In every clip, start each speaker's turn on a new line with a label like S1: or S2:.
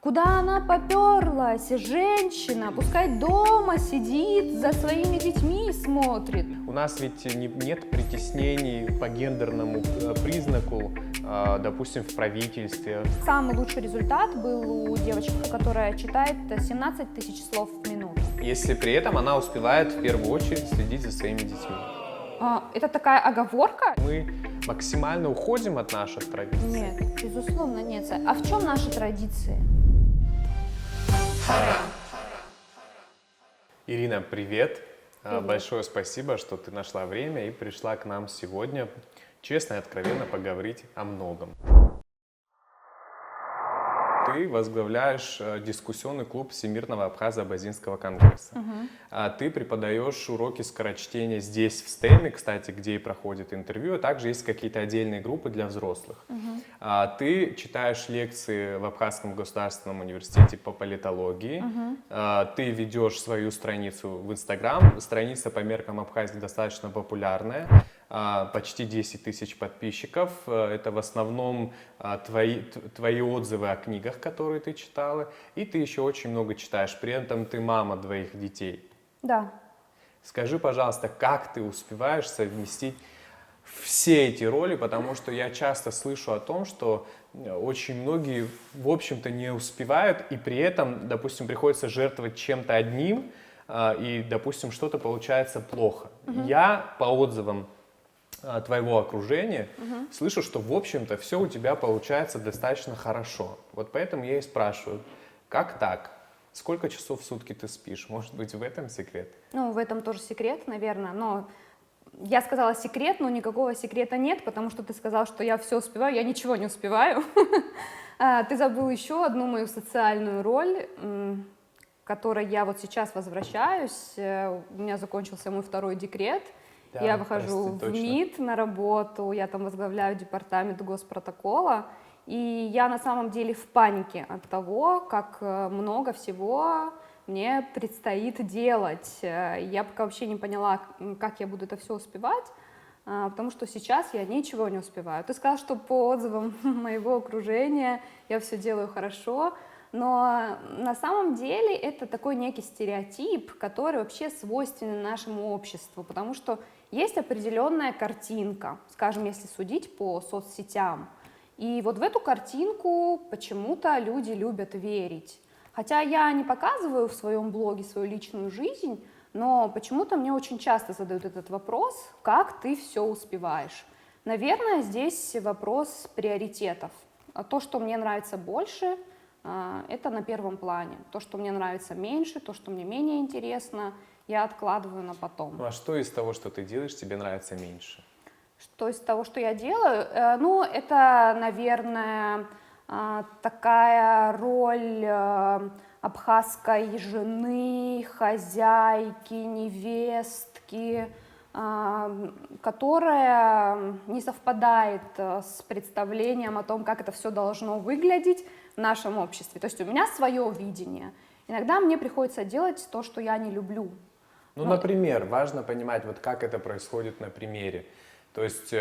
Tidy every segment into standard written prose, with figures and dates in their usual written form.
S1: Куда она поперлась? Женщина, пускай дома сидит, за своими детьми смотрит.
S2: У нас ведь нет притеснений по гендерному признаку, допустим, в правительстве.
S1: Самый лучший результат был у девочки, которая читает 17 тысяч слов в минуту.
S2: Если при этом она успевает в первую очередь следить за своими детьми.
S1: Это такая оговорка?
S2: Мы максимально уходим от наших традиций.
S1: Нет, безусловно нет. А в чем наши традиции?
S2: Ирина, привет. Большое спасибо, что ты нашла время и пришла к нам сегодня честно и откровенно поговорить о многом. Ты возглавляешь дискуссионный клуб Всемирного Абхазо-Абазинского конгресса. Ты преподаешь уроки скорочтения здесь, в STEM, кстати, где и проходит интервью, а также есть какие-то отдельные группы для взрослых. Ты читаешь лекции в Абхазском государственном университете по политологии. Ты ведешь свою страницу в Инстаграм. Страница по меркам Абхазии достаточно популярная. Почти 10 тысяч подписчиков. Это в основном твои отзывы о книгах, которые ты читала. И ты еще очень много читаешь. При этом ты мама двоих детей.
S1: Да.
S2: Скажи, пожалуйста, как ты успеваешь совместить все эти роли? Потому что я часто слышу о том, что очень многие, в общем-то, не успевают. И при этом, допустим, приходится жертвовать чем-то одним. И, допустим, что-то получается плохо. Я по отзывам твоего окружения, слышу, что, в общем-то, все у тебя получается достаточно хорошо. Вот поэтому я и спрашиваю, как так? Сколько часов в сутки ты спишь? Может быть, в этом секрет?
S1: Ну, в этом тоже секрет, наверное, но я сказала секрет, но никакого секрета нет, потому что ты сказал, что я все успеваю, я ничего не успеваю. Ты забыл еще одну мою социальную роль, к которой я вот сейчас возвращаюсь. У меня закончился мой второй декрет.
S2: Да,
S1: я выхожу
S2: прости,
S1: в МИД на работу, я там возглавляю департамент госпротокола, и я на самом деле в панике от того, как много всего мне предстоит делать. Я пока вообще не поняла, как я буду это все успевать, потому что сейчас я ничего не успеваю. Ты сказал, что по отзывам моего окружения я все делаю хорошо, но на самом деле это такой некий стереотип, который вообще свойственен нашему обществу, потому что есть определенная картинка, скажем, если судить по соцсетям. И вот в эту картинку почему-то люди любят верить. Хотя я не показываю в своем блоге свою личную жизнь, но почему-то мне очень часто задают этот вопрос, как ты все успеваешь. Наверное, здесь вопрос приоритетов. То, что мне нравится больше, это на первом плане. То, что мне нравится меньше, то, что мне менее интересно, я откладываю на потом.
S2: Ну а что из того, что ты делаешь, тебе нравится меньше?
S1: Что из того, что я делаю? Ну, это, наверное, такая роль абхазской жены, хозяйки, невестки, которая не совпадает с представлением о том, как это все должно выглядеть в нашем обществе. То есть у меня свое видение. Иногда мне приходится делать то, что я не люблю.
S2: Ну, например, важно понимать, вот как это происходит на примере. То есть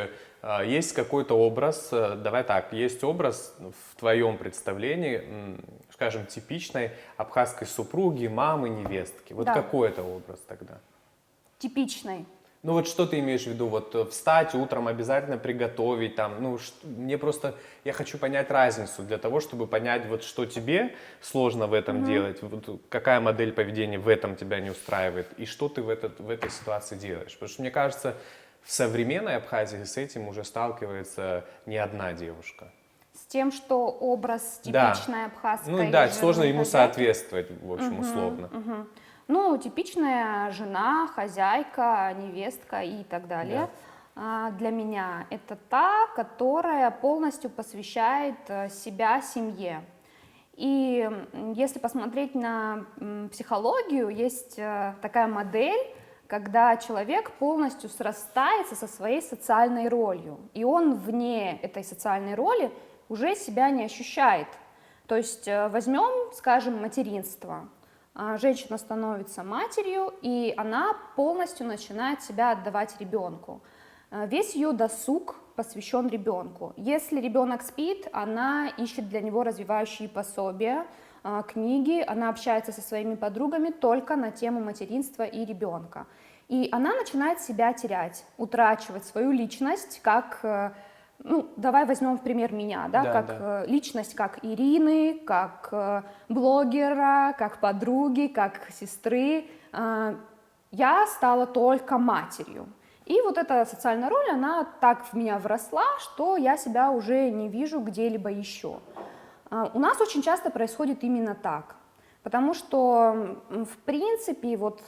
S2: есть какой-то образ, давай так, есть образ в твоем представлении, скажем, типичной абхазской супруги, мамы, невестки. Вот
S1: Да.
S2: какой это образ тогда?
S1: Типичной.
S2: Ну вот что ты имеешь в виду? Вот встать утром, обязательно приготовить там, ну мне просто, я хочу понять разницу для того, чтобы понять, вот что тебе сложно в этом делать, вот, какая модель поведения в этом тебя не устраивает, и что ты в этой ситуации делаешь. Потому что мне кажется, в современной Абхазии с этим уже сталкивается не одна девушка.
S1: С тем, что образ типичной абхазской
S2: Ну да,
S1: жены,
S2: сложно ему
S1: хозяйки.
S2: соответствовать, в общем, условно.
S1: Ну, типичная жена, хозяйка, невестка и так далее. Для меня это та, которая полностью посвящает себя семье. И если посмотреть на психологию, есть такая модель, когда человек полностью срастается со своей социальной ролью, и он вне этой социальной роли уже себя не ощущает. То есть возьмем, скажем, материнство. Женщина становится матерью, и она полностью начинает себя отдавать ребенку. Весь ее досуг посвящен ребенку. Если ребенок спит, она ищет для него развивающие пособия, книги, она общается со своими подругами только на тему материнства и ребенка. И она начинает себя терять, утрачивать свою личность, как, ну, давай возьмем в пример меня, да,
S2: Да,
S1: как
S2: да.
S1: личность, как Ирины, как блогера, как подруги, как сестры. Я стала только матерью. И вот эта социальная роль, она так в меня вросла, что я себя уже не вижу где-либо еще. У нас очень часто происходит именно так. Потому что, в принципе, вот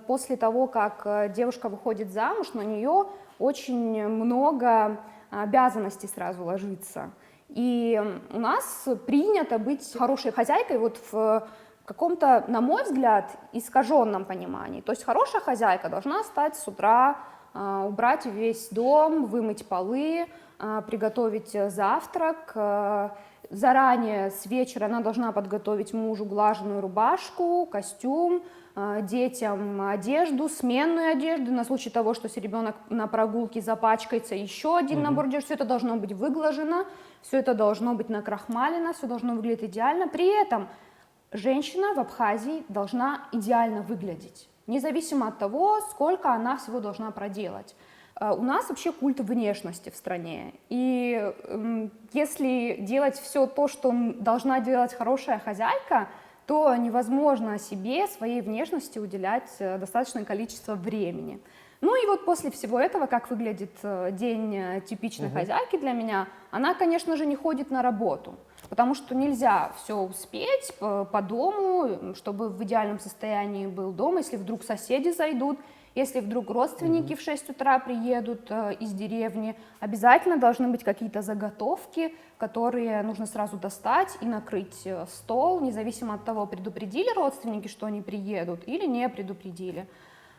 S1: после того, как девушка выходит замуж, на нее очень много обязанностей сразу ложится. И у нас принято быть хорошей хозяйкой вот в каком-то, на мой взгляд, искаженном понимании. То есть хорошая хозяйка должна встать с утра, убрать весь дом, вымыть полы, приготовить завтрак. Заранее с вечера она должна подготовить мужу глаженную рубашку, костюм, детям одежду, сменную одежду, на случай того, что если ребенок на прогулке запачкается, еще один набор одежды. Все это должно быть выглажено, все это должно быть накрахмалено, все должно выглядеть идеально. При этом женщина в Абхазии должна идеально выглядеть, независимо от того, сколько она всего должна проделать. У нас вообще культ внешности в стране, и если делать все то, что должна делать хорошая хозяйка, то невозможно себе, своей внешности уделять достаточное количество времени. Ну и вот после всего этого, как выглядит день типичной хозяйки для меня, она, конечно же, не ходит на работу, потому что нельзя все успеть по дому, чтобы в идеальном состоянии был дом, если вдруг соседи зайдут. Если вдруг родственники в 6 утра приедут из деревни, обязательно должны быть какие-то заготовки, которые нужно сразу достать и накрыть стол, независимо от того, предупредили родственники, что они приедут, или не предупредили.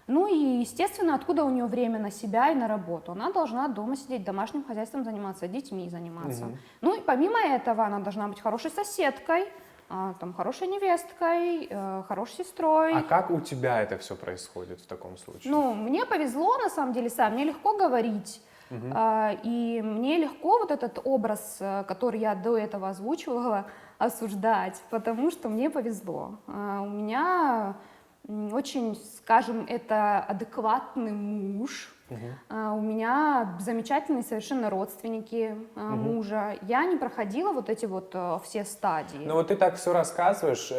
S1: Ну и, естественно, откуда у нее время на себя и на работу? Она должна дома сидеть, домашним хозяйством заниматься, детьми заниматься. Ну и помимо этого она должна быть хорошей соседкой, там, хорошей невесткой, хорошей сестрой.
S2: А как у тебя это все происходит в таком случае?
S1: Ну, мне повезло, на самом деле, мне легко говорить, и мне легко вот этот образ, который я до этого озвучивала, осуждать, потому что мне повезло. У меня очень, скажем, это адекватный муж, у меня замечательные совершенно родственники мужа. Я не проходила вот эти вот все стадии.
S2: Ну вот ты так все рассказываешь,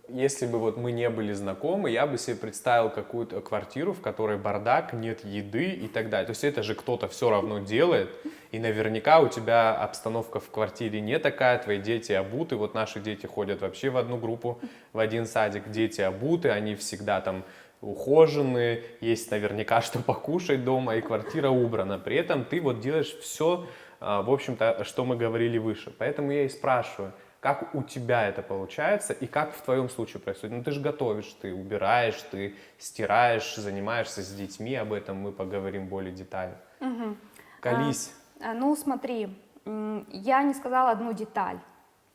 S2: если бы вот мы не были знакомы, я бы себе представил какую-то квартиру, в которой бардак, нет еды и так далее. То есть это же кто-то все равно делает, и наверняка у тебя обстановка в квартире не такая, твои дети обуты, вот наши дети ходят вообще в одну группу, в один садик, дети обуты, они всегда там ухожены, есть наверняка что покушать дома, и квартира убрана. При этом ты вот делаешь все, в общем-то, что мы говорили выше. Поэтому я и спрашиваю, как у тебя это получается и как в твоем случае происходит? Ну ты же готовишь, ты убираешь, ты стираешь, занимаешься с детьми, об этом мы поговорим более детально. Колись.
S1: Ну смотри, я не сказала одну деталь,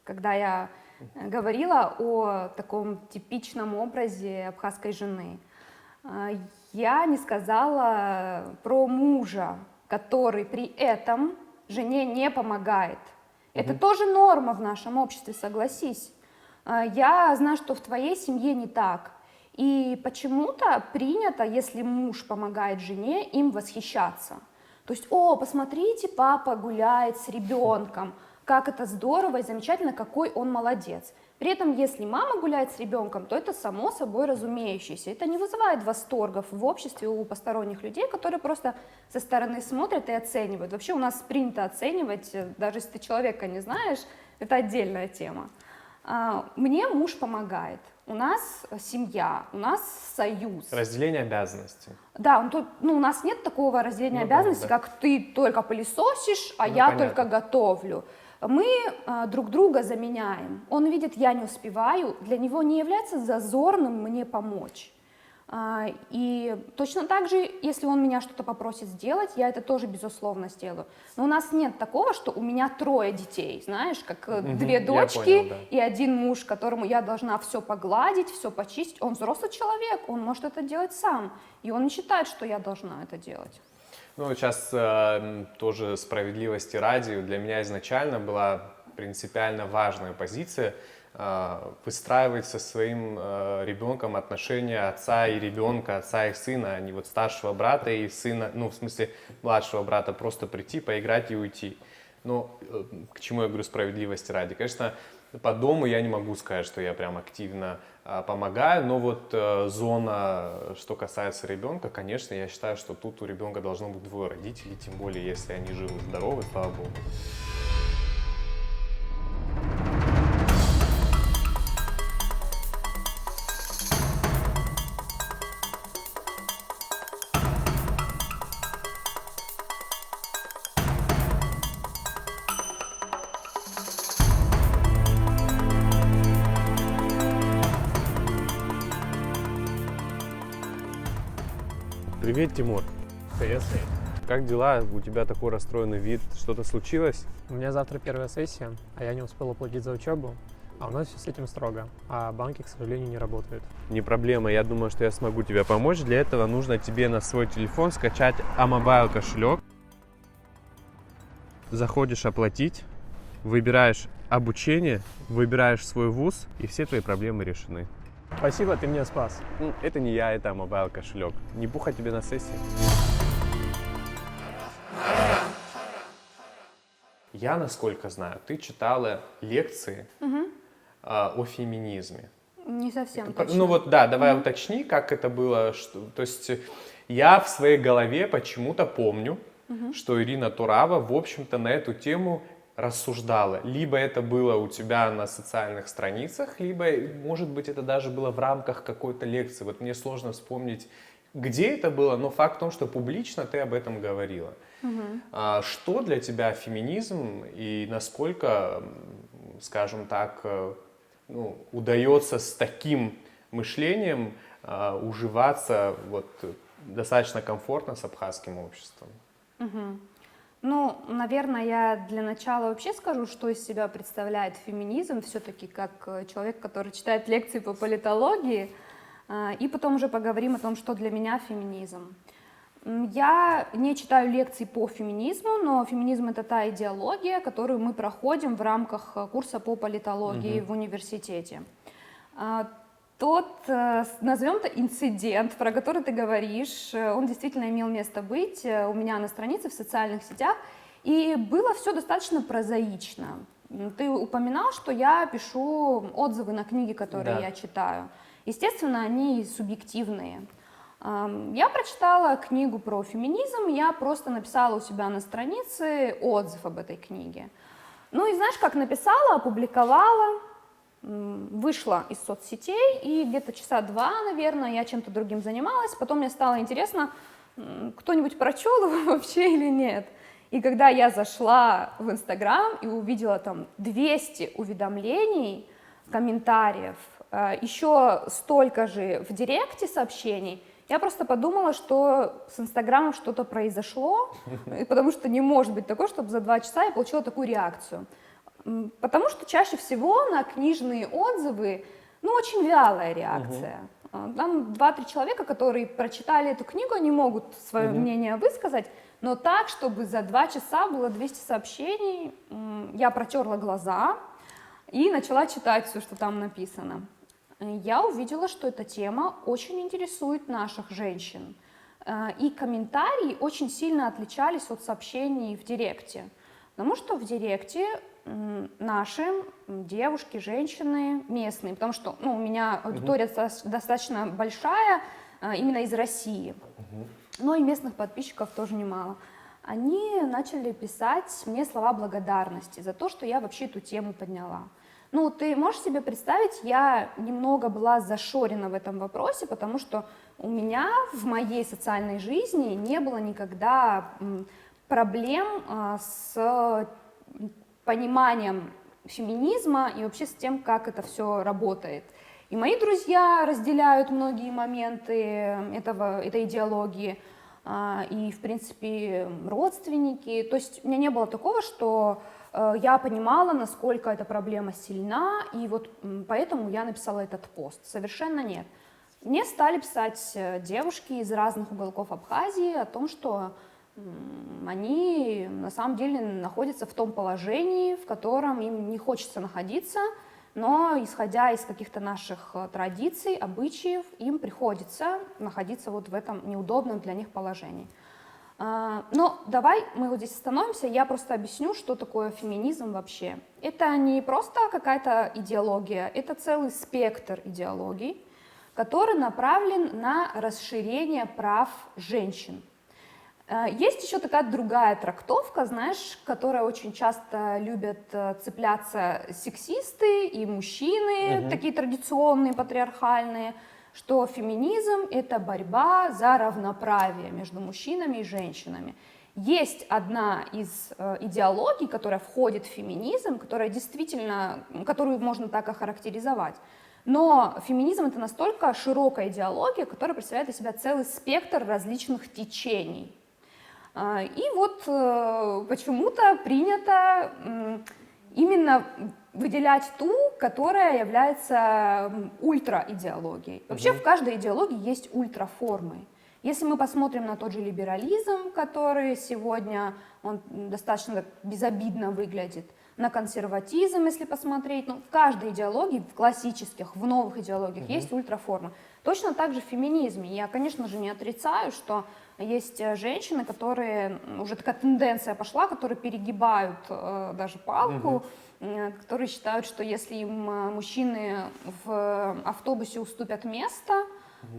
S1: когда я говорила о таком типичном образе абхазской жены. Я не сказала про мужа, который при этом жене не помогает. Это тоже норма в нашем обществе, согласись. Я знаю, что в твоей семье не так. И почему-то принято, если муж помогает жене, им восхищаться. То есть, о, посмотрите, папа гуляет с ребенком, как это здорово и замечательно, какой он молодец. При этом, если мама гуляет с ребенком, то это само собой разумеющееся. Это не вызывает восторгов в обществе у посторонних людей, которые просто со стороны смотрят и оценивают. Вообще у нас принято оценивать, даже если ты человека не знаешь, это отдельная тема. Мне муж помогает. У нас семья, у нас союз.
S2: Разделение обязанностей.
S1: Да, у нас нет такого разделения обязанностей,
S2: да.
S1: как ты только пылесосишь, а я
S2: понятно.
S1: только готовлю. Мы друг друга заменяем. Он видит, я не успеваю, для него не является зазорным мне помочь. И точно так же, если он меня что-то попросит сделать, я это тоже, безусловно, сделаю. Но у нас нет такого, что у меня 3 детей, знаешь, как 2 дочки
S2: понял, да.
S1: и 1 муж, которому я должна все погладить, все почистить. Он взрослый человек, он может это делать сам, и он не считает, что я должна это делать.
S2: Ну, сейчас тоже справедливости ради, для меня изначально была принципиально важная позиция выстраивать со своим ребенком отношения отца и ребенка, отца и сына, а не вот старшего брата и сына, ну, в смысле, младшего брата, просто прийти, поиграть и уйти. Но к чему я говорю справедливости ради? Конечно, по дому я не могу сказать, что я прям активно помогаю, но вот зона, что касается ребенка, конечно, я считаю, что тут у ребенка должно быть двое родителей, тем более, если они живы, здоровы, слава богу. Привет, Тимур.
S3: Привет.
S2: Как дела? У тебя такой расстроенный вид. Что-то случилось?
S3: У меня завтра первая сессия, а я не успел оплатить за учебу. А у нас все с этим строго, а банки, к сожалению, не работают.
S2: Не проблема, я думаю, что я смогу тебе помочь. Для этого нужно тебе на свой телефон скачать Amobile кошелек. Заходишь оплатить, выбираешь обучение, выбираешь свой вуз, и все твои проблемы решены.
S3: Спасибо, ты меня спас.
S2: Это не я, это Amobile кошелек. Не пуха тебе на сессии. Я, насколько знаю, ты читала лекции о феминизме.
S1: Не совсем точно.
S2: Ну вот, да, давай уточни, как это было. То есть я в своей голове почему-то помню, что Ирина Турава, в общем-то, на эту тему рассуждала. Либо это было у тебя на социальных страницах, либо, может быть, это даже было в рамках какой-то лекции. Вот мне сложно вспомнить, где это было, но факт в том, что публично ты об этом говорила. Что для тебя феминизм и насколько, скажем так, ну, удается с таким мышлением уживаться вот, достаточно комфортно с абхазским обществом?
S1: Ну, наверное, я для начала вообще скажу, что из себя представляет феминизм, все-таки как человек, который читает лекции по политологии, и потом уже поговорим о том, что для меня феминизм. Я не читаю лекций по феминизму, но феминизм — это та идеология, которую мы проходим в рамках курса по политологии в университете. Тот, назовем это, инцидент, про который ты говоришь, он действительно имел место быть у меня на странице в социальных сетях, и было все достаточно прозаично. Ты упоминал, что я пишу отзывы на книги, которые я читаю. Естественно, они субъективные. Я прочитала книгу про феминизм, я просто написала у себя на странице отзыв об этой книге. Ну и знаешь, как написала, опубликовала, вышла из соцсетей, и где-то часа два, наверное, я чем-то другим занималась. Потом мне стало интересно, кто-нибудь прочел его вообще или нет. И когда я зашла в Инстаграм и увидела там 200 уведомлений, комментариев, еще столько же в директе сообщений, я просто подумала, что с Инстаграмом что-то произошло, потому что не может быть такое, чтобы за 2 часа я получила такую реакцию. Потому что чаще всего на книжные отзывы, ну, очень вялая реакция. Там 2-3 человека, которые прочитали эту книгу, они могут свое мнение высказать, но так, чтобы за 2 часа было 200 сообщений, я протерла глаза и начала читать все, что там написано. Я увидела, что эта тема очень интересует наших женщин. И комментарии очень сильно отличались от сообщений в директе. Потому что в директе наши девушки, женщины местные, потому что у меня аудитория достаточно большая, именно из России, но и местных подписчиков тоже немало. Они начали писать мне слова благодарности за то, что я вообще эту тему подняла. Ну, ты можешь себе представить, я немного была зашорена в этом вопросе, потому что у меня в моей социальной жизни не было никогда проблем с пониманием феминизма и вообще с тем, как это все работает. И мои друзья разделяют многие моменты этой идеологии, и, в принципе, родственники. То есть у меня не было такого, что я понимала, насколько эта проблема сильна, и вот поэтому я написала этот пост. Совершенно нет. Мне стали писать девушки из разных уголков Абхазии о том, что они на самом деле находятся в том положении, в котором им не хочется находиться, но исходя из каких-то наших традиций, обычаев, им приходится находиться вот в этом неудобном для них положении. Но давай мы вот здесь остановимся, я просто объясню, что такое феминизм вообще. Это не просто какая-то идеология, это целый спектр идеологий, который направлен на расширение прав женщин. Есть еще такая другая трактовка, знаешь, которая очень часто любят цепляться сексисты и мужчины, такие традиционные, патриархальные, что феминизм — это борьба за равноправие между мужчинами и женщинами. Есть одна из идеологий, которая входит в феминизм, которая действительно, которую можно так охарактеризовать. Но феминизм — это настолько широкая идеология, которая представляет из себя целый спектр различных течений. И вот почему-то принято именно выделять ту, которая является ультраидеологией. Вообще в каждой идеологии есть ультраформы. Если мы посмотрим на тот же либерализм, который сегодня он достаточно безобидно выглядит, на консерватизм, если посмотреть, ну, в каждой идеологии, в классических, в новых идеологиях есть ультраформы. Точно так же в феминизме. Я, конечно же, не отрицаю, что есть женщины, которые, уже такая тенденция пошла, которые перегибают даже палку, которые считают, что если им мужчины в автобусе уступят место,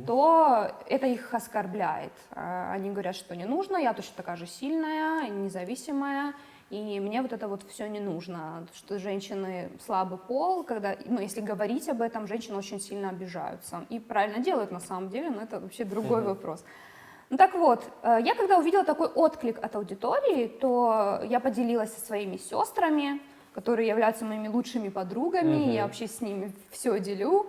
S1: то это их оскорбляет. Они говорят, что не нужно, я точно такая же сильная, независимая, и мне вот это вот все не нужно, что женщины слабый пол, когда, ну, если говорить об этом, женщины очень сильно обижаются. И правильно делают на самом деле, но это вообще другой вопрос. Ну так вот, я когда увидела такой отклик от аудитории, то я поделилась со своими сестрами, которые являются моими лучшими подругами, я вообще с ними все делю,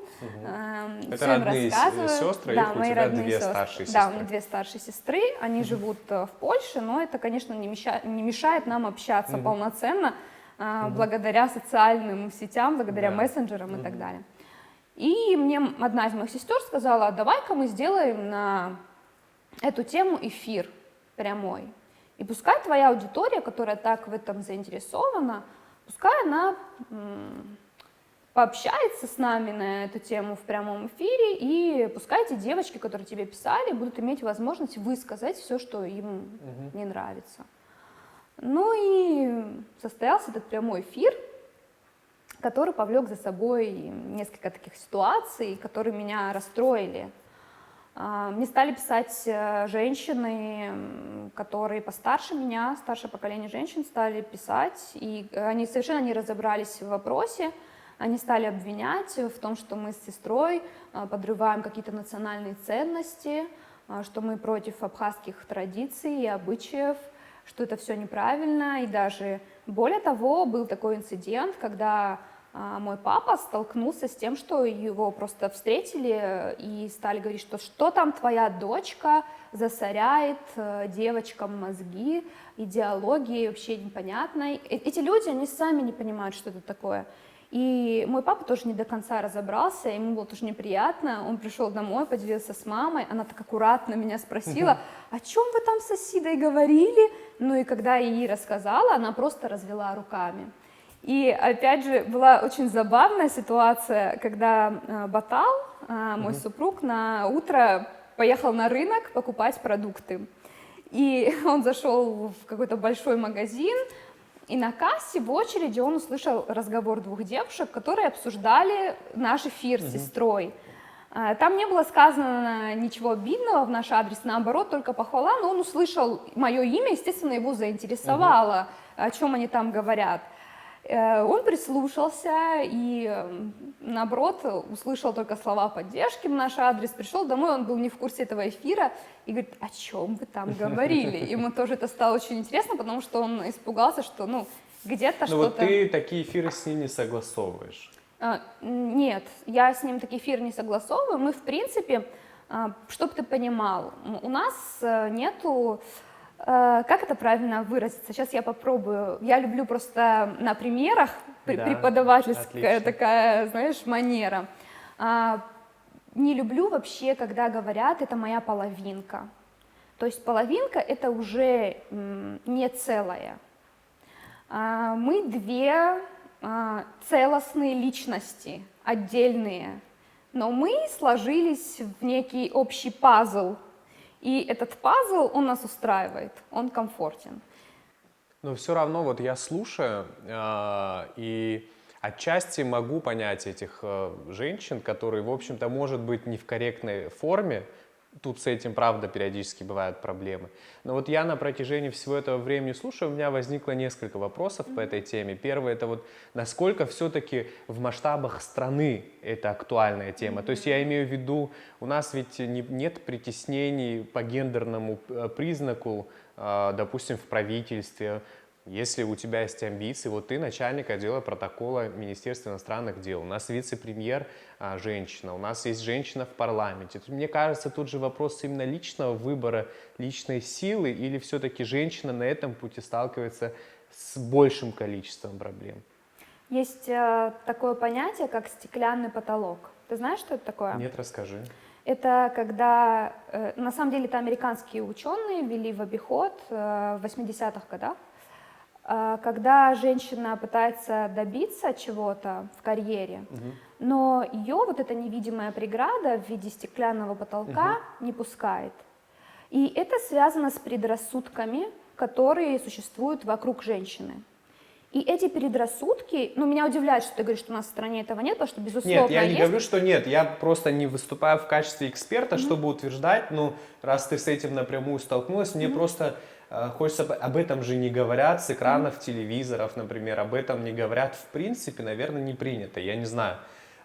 S2: Это
S1: всё им
S2: родные
S1: рассказываю.
S2: сестры,
S1: Да,
S2: их у
S1: мои
S2: тебя
S1: родные
S2: две
S1: сестры.
S2: старшие
S1: Да, у
S2: сестры.
S1: меня две старшие сестры, они живут в Польше, но это, конечно, не мешает нам общаться полноценно, благодаря социальным сетям, благодаря мессенджерам и так далее. И мне одна из моих сестер сказала: давай-ка мы сделаем на эту тему эфир прямой. И пускай твоя аудитория, которая так в этом заинтересована, пускай она пообщается с нами на эту тему в прямом эфире, и пускай эти девочки, которые тебе писали, будут иметь возможность высказать все, что им не нравится. Ну и состоялся этот прямой эфир, который повлек за собой несколько таких ситуаций, которые меня расстроили. Мне стали писать женщины, которые постарше меня, старшее поколение женщин стали писать, и они совершенно не разобрались в вопросе, они стали обвинять в том, что мы с сестрой подрываем какие-то национальные ценности, что мы против абхазских традиций и обычаев, что это все неправильно, и даже более того, был такой инцидент, когда мой папа столкнулся с тем, что его просто встретили и стали говорить, что там твоя дочка засоряет девочкам мозги, идеологией вообще непонятной. Эти люди, они сами не понимают, что это такое. И мой папа тоже не до конца разобрался, ему было тоже неприятно. Он пришел домой, поделился с мамой, она так аккуратно меня спросила: о чем вы там с Асидой говорили? Ну и когда я ей рассказала, она просто развела руками. И опять же была очень забавная ситуация, когда Батал, мой супруг, на утро поехал на рынок покупать продукты. И он зашел в какой-то большой магазин, и на кассе в очереди он услышал разговор двух девушек, которые обсуждали наш эфир с сестрой. Там не было сказано ничего обидного в наш адрес, наоборот, только похвала, но он услышал мое имя, естественно, его заинтересовало, о чем они там говорят. Он прислушался и, наоборот, услышал только слова поддержки в наш адрес, пришел домой, он был не в курсе этого эфира и говорит: о чем вы там говорили? Ему тоже это стало очень интересно, потому что он испугался, что, где-то что-то...
S2: Вот ты такие эфиры с ним не согласовываешь?
S1: Нет, я с ним такие эфиры не согласовываю. Мы, в принципе, чтобы ты понимал, у нас нету... Как это правильно выразиться? Сейчас я попробую. Я люблю просто на примерах, преподавательская такая, знаешь, манера. Не люблю вообще, когда говорят: это моя половинка. То есть половинка — это уже не целое. Мы две целостные личности, отдельные, но мы сложились в некий общий пазл, и этот пазл, он нас устраивает, он комфортен.
S2: Но все равно вот я слушаю, и отчасти могу понять этих женщин, которые, в общем-то, может быть, не в корректной форме. Тут с этим, правда, периодически бывают проблемы. Но вот я на протяжении всего этого времени слушаю, у меня возникло несколько вопросов по этой теме. Первый — это вот насколько все-таки в масштабах страны это актуальная тема. То есть я имею в виду, у нас ведь нет притеснений по гендерному признаку, допустим, в правительстве. Если у тебя есть амбиции, вот ты начальник отдела протокола Министерства иностранных дел, у нас вице-премьер женщина, у нас есть женщина в парламенте. Мне кажется, тут же вопрос именно личного выбора, личной силы, или все-таки женщина на этом пути сталкивается с большим количеством проблем?
S1: Есть такое понятие, как стеклянный потолок. Ты знаешь, что это такое?
S2: Нет, расскажи.
S1: Это когда, на самом деле, это американские ученые ввели в обиход в 80-х годах, когда женщина пытается добиться чего-то в карьере, но ее вот эта невидимая преграда в виде стеклянного потолка не пускает. И это связано с предрассудками, которые существуют вокруг женщины. И эти предрассудки, ну, меня удивляет, что ты говоришь, что у нас в стране этого нет, потому что, безусловно,
S2: Нет, я не
S1: есть.
S2: говорю, что нет, я просто не выступаю в качестве эксперта, чтобы утверждать, ну, раз ты с этим напрямую столкнулась, мне просто хочется, об этом же не говорят с экранов телевизоров, например, об этом не говорят в принципе, наверное, не принято, я не знаю.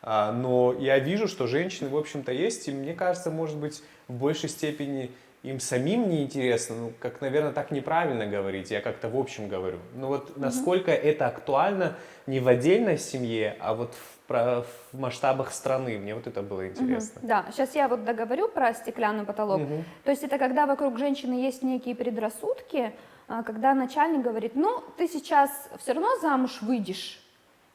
S2: Но я вижу, что женщины, в общем-то, есть, и мне кажется, может быть, в большей степени им самим неинтересно, ну, как, наверное, так неправильно говорить, я как-то в общем говорю. Но вот насколько это актуально не в отдельной семье, а вот в масштабах страны, мне вот это было интересно.
S1: Да, сейчас я вот договорю про стеклянный потолок. То есть это когда вокруг женщины есть некие предрассудки, когда начальник говорит, ну, ты сейчас все равно замуж выйдешь,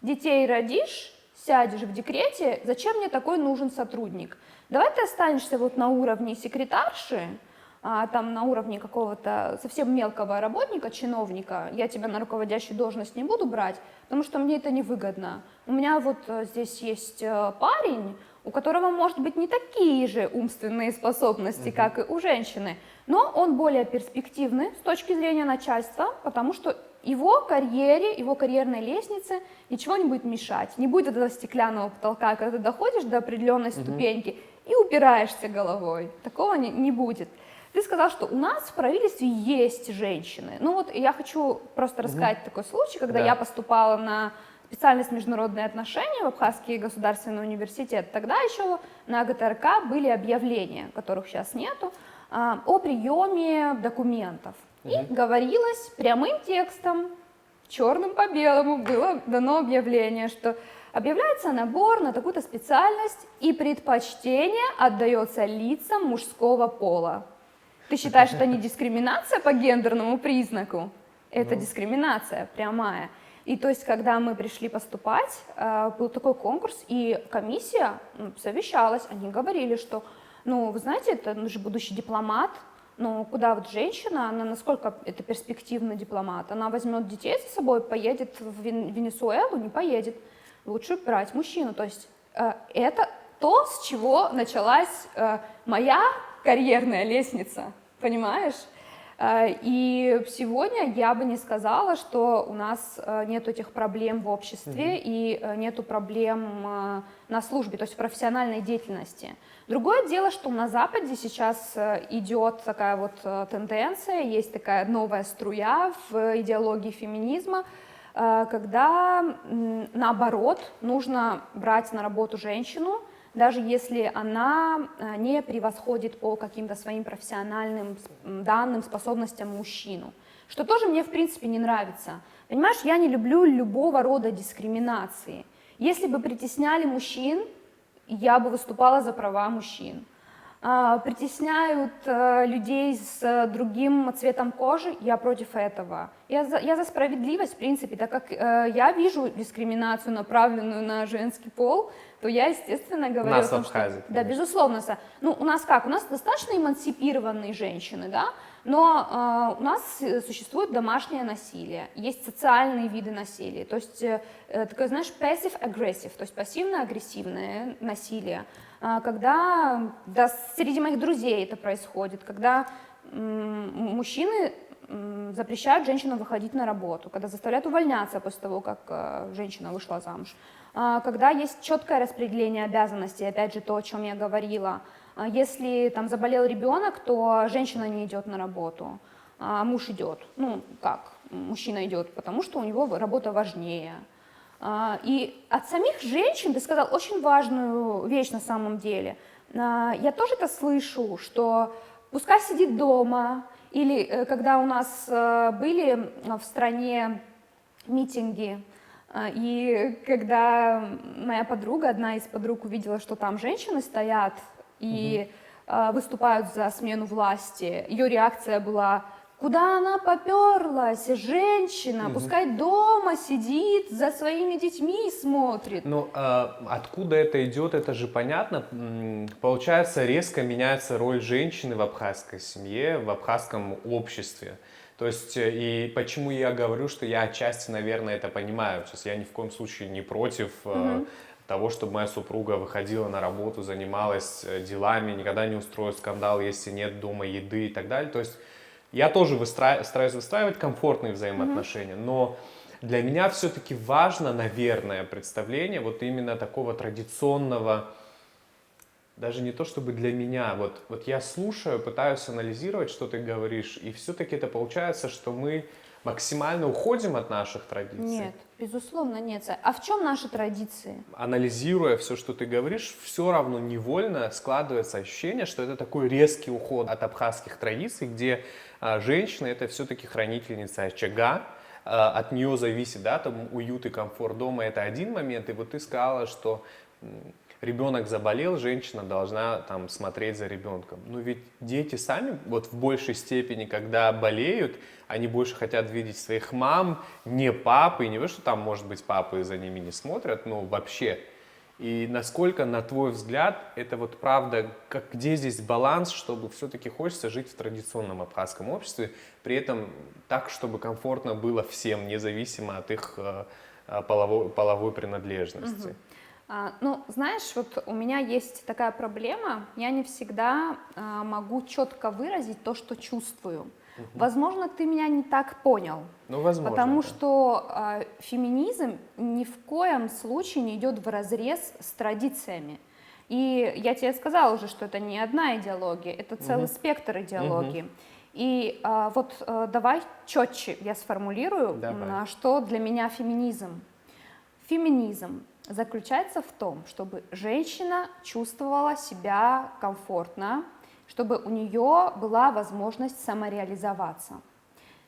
S1: детей родишь, сядешь в декрете, зачем мне такой нужен сотрудник? Давай ты останешься вот на уровне секретарши, там на уровне какого-то совсем мелкого работника, чиновника, я тебя на руководящую должность не буду брать, потому что мне это невыгодно. У меня вот здесь есть парень, у которого, может быть, не такие же умственные способности, как и у женщины, но он более перспективный с точки зрения начальства, потому что его карьере, его карьерной лестнице ничего не будет мешать, не будет этого стеклянного потолка, когда ты доходишь до определенной ступеньки и упираешься головой, такого не будет. Ты сказал, что у нас в правительстве есть женщины. Ну вот я хочу просто рассказать такой случай, когда я поступала на специальность международные отношения в Абхазский государственный университет. Тогда еще на ГТРК были объявления, которых сейчас нету, о приеме документов. И говорилось прямым текстом, черным по белому было дано объявление, что объявляется набор на такую-то специальность, и предпочтение отдается лицам мужского пола. Ты считаешь, что это не дискриминация по гендерному признаку? Это дискриминация прямая. И то есть, когда мы пришли поступать, был такой конкурс, и комиссия совещалась, они говорили, что, ну, вы знаете, это же будущий дипломат, но куда вот женщина, она насколько это перспективный дипломат, она возьмет детей за собой, поедет в Венесуэлу, не поедет, лучше брать мужчину. То есть это то, с чего началась моя карьерная лестница, понимаешь? И сегодня я бы не сказала, что у нас нет этих проблем в обществе и нету проблем на службе, то есть в профессиональной деятельности. Другое дело, что на Западе сейчас идет такая вот тенденция, есть такая новая струя в идеологии феминизма, когда наоборот нужно брать на работу женщину, даже если она не превосходит по каким-то своим профессиональным данным, способностям мужчину. Что тоже мне, в принципе, не нравится. Понимаешь, я не люблю любого рода дискриминации. Если бы притесняли мужчин, я бы выступала за права мужчин. Притесняют людей с другим цветом кожи, я против этого. Я за справедливость, в принципе, так как я вижу дискриминацию, направленную на женский пол, то я, естественно, говорю о том, что... Да, безусловно. Ну, у нас как? У нас достаточно эмансипированные женщины, да? Но у нас существует домашнее насилие, есть социальные виды насилия, то есть такое, знаешь, passive-aggressive, то есть пассивно-агрессивное насилие, когда среди моих друзей это происходит, когда мужчины запрещают женщинам выходить на работу, когда заставляют увольняться после того, как женщина вышла замуж, когда есть четкое распределение обязанностей, опять же то, о чем я говорила. Если там заболел ребенок, то женщина не идет на работу, а муж идет. Ну как, мужчина идет, потому что у него работа важнее. И от самих женщин, ты сказал очень важную вещь на самом деле. Я тоже это слышу, что пускай сидит дома, или когда у нас были в стране митинги, и когда моя подруга, одна из подруг, увидела, что там женщины стоят и выступают за смену власти, ее реакция была: куда она поперлась, женщина, пускай дома сидит, за своими детьми смотрит.
S2: Ну, откуда это идет, это же понятно. Получается, резко меняется роль женщины в абхазской семье, в абхазском обществе. То есть, и почему я говорю, что я отчасти, наверное, это понимаю. Сейчас я ни в коем случае не против того, чтобы моя супруга выходила на работу, занималась делами, никогда не устроит скандал, если нет дома еды и так далее. То есть, я тоже стараюсь выстраивать комфортные взаимоотношения, но для меня все-таки важно, наверное, представление вот именно такого традиционного, даже не то чтобы для меня, вот я слушаю, пытаюсь анализировать, что ты говоришь, и все-таки это получается, что мы максимально уходим от наших традиций.
S1: Нет, безусловно, нет. А в чем наши традиции?
S2: Анализируя все, что ты говоришь, все равно невольно складывается ощущение, что это такой резкий уход от абхазских традиций, где женщина — это все-таки хранительница очага, от нее зависит, да, там, уют и комфорт дома — это один момент, и вот ты сказала, что ребенок заболел, женщина должна там смотреть за ребенком. Но ведь дети сами вот в большей степени, когда болеют, они больше хотят видеть своих мам, не папы, не что там, может быть, папы за ними не смотрят, но вообще. И насколько, на твой взгляд, это вот правда, где здесь баланс, чтобы все-таки хочется жить в традиционном абхазском обществе, при этом так, чтобы комфортно было всем, независимо от их половой принадлежности?
S1: Ну, знаешь, вот у меня есть такая проблема, я не всегда могу четко выразить то, что чувствую. Возможно, ты меня не так понял.
S2: Ну, возможно.
S1: Потому что феминизм ни в коем случае не идет вразрез с традициями. И я тебе сказала уже, что это не одна идеология, это целый спектр идеологии. И вот давай четче я сформулирую, что для меня феминизм. Феминизм заключается в том, чтобы женщина чувствовала себя комфортно, чтобы у нее была возможность самореализоваться.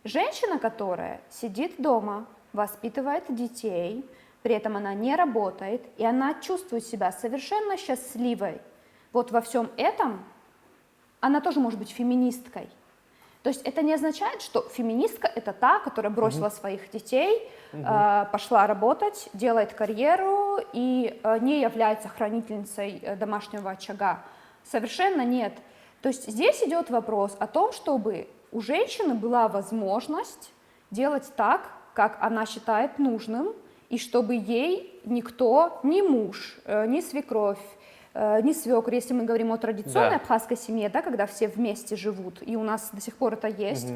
S1: Женщина, которая сидит дома, воспитывает детей, при этом она не работает, и она чувствует себя совершенно счастливой. Вот во всем этом она тоже может быть феминисткой. То есть это не означает, что феминистка — это та, которая бросила своих детей, пошла работать, делает карьеру и не является хранительницей домашнего очага. Совершенно нет. То есть здесь идет вопрос о том, чтобы у женщины была возможность делать так, как она считает нужным, и чтобы ей никто, ни муж, ни свекровь, ни свекр, если мы говорим о традиционной абхазской семье, да, когда все вместе живут, и у нас до сих пор это есть,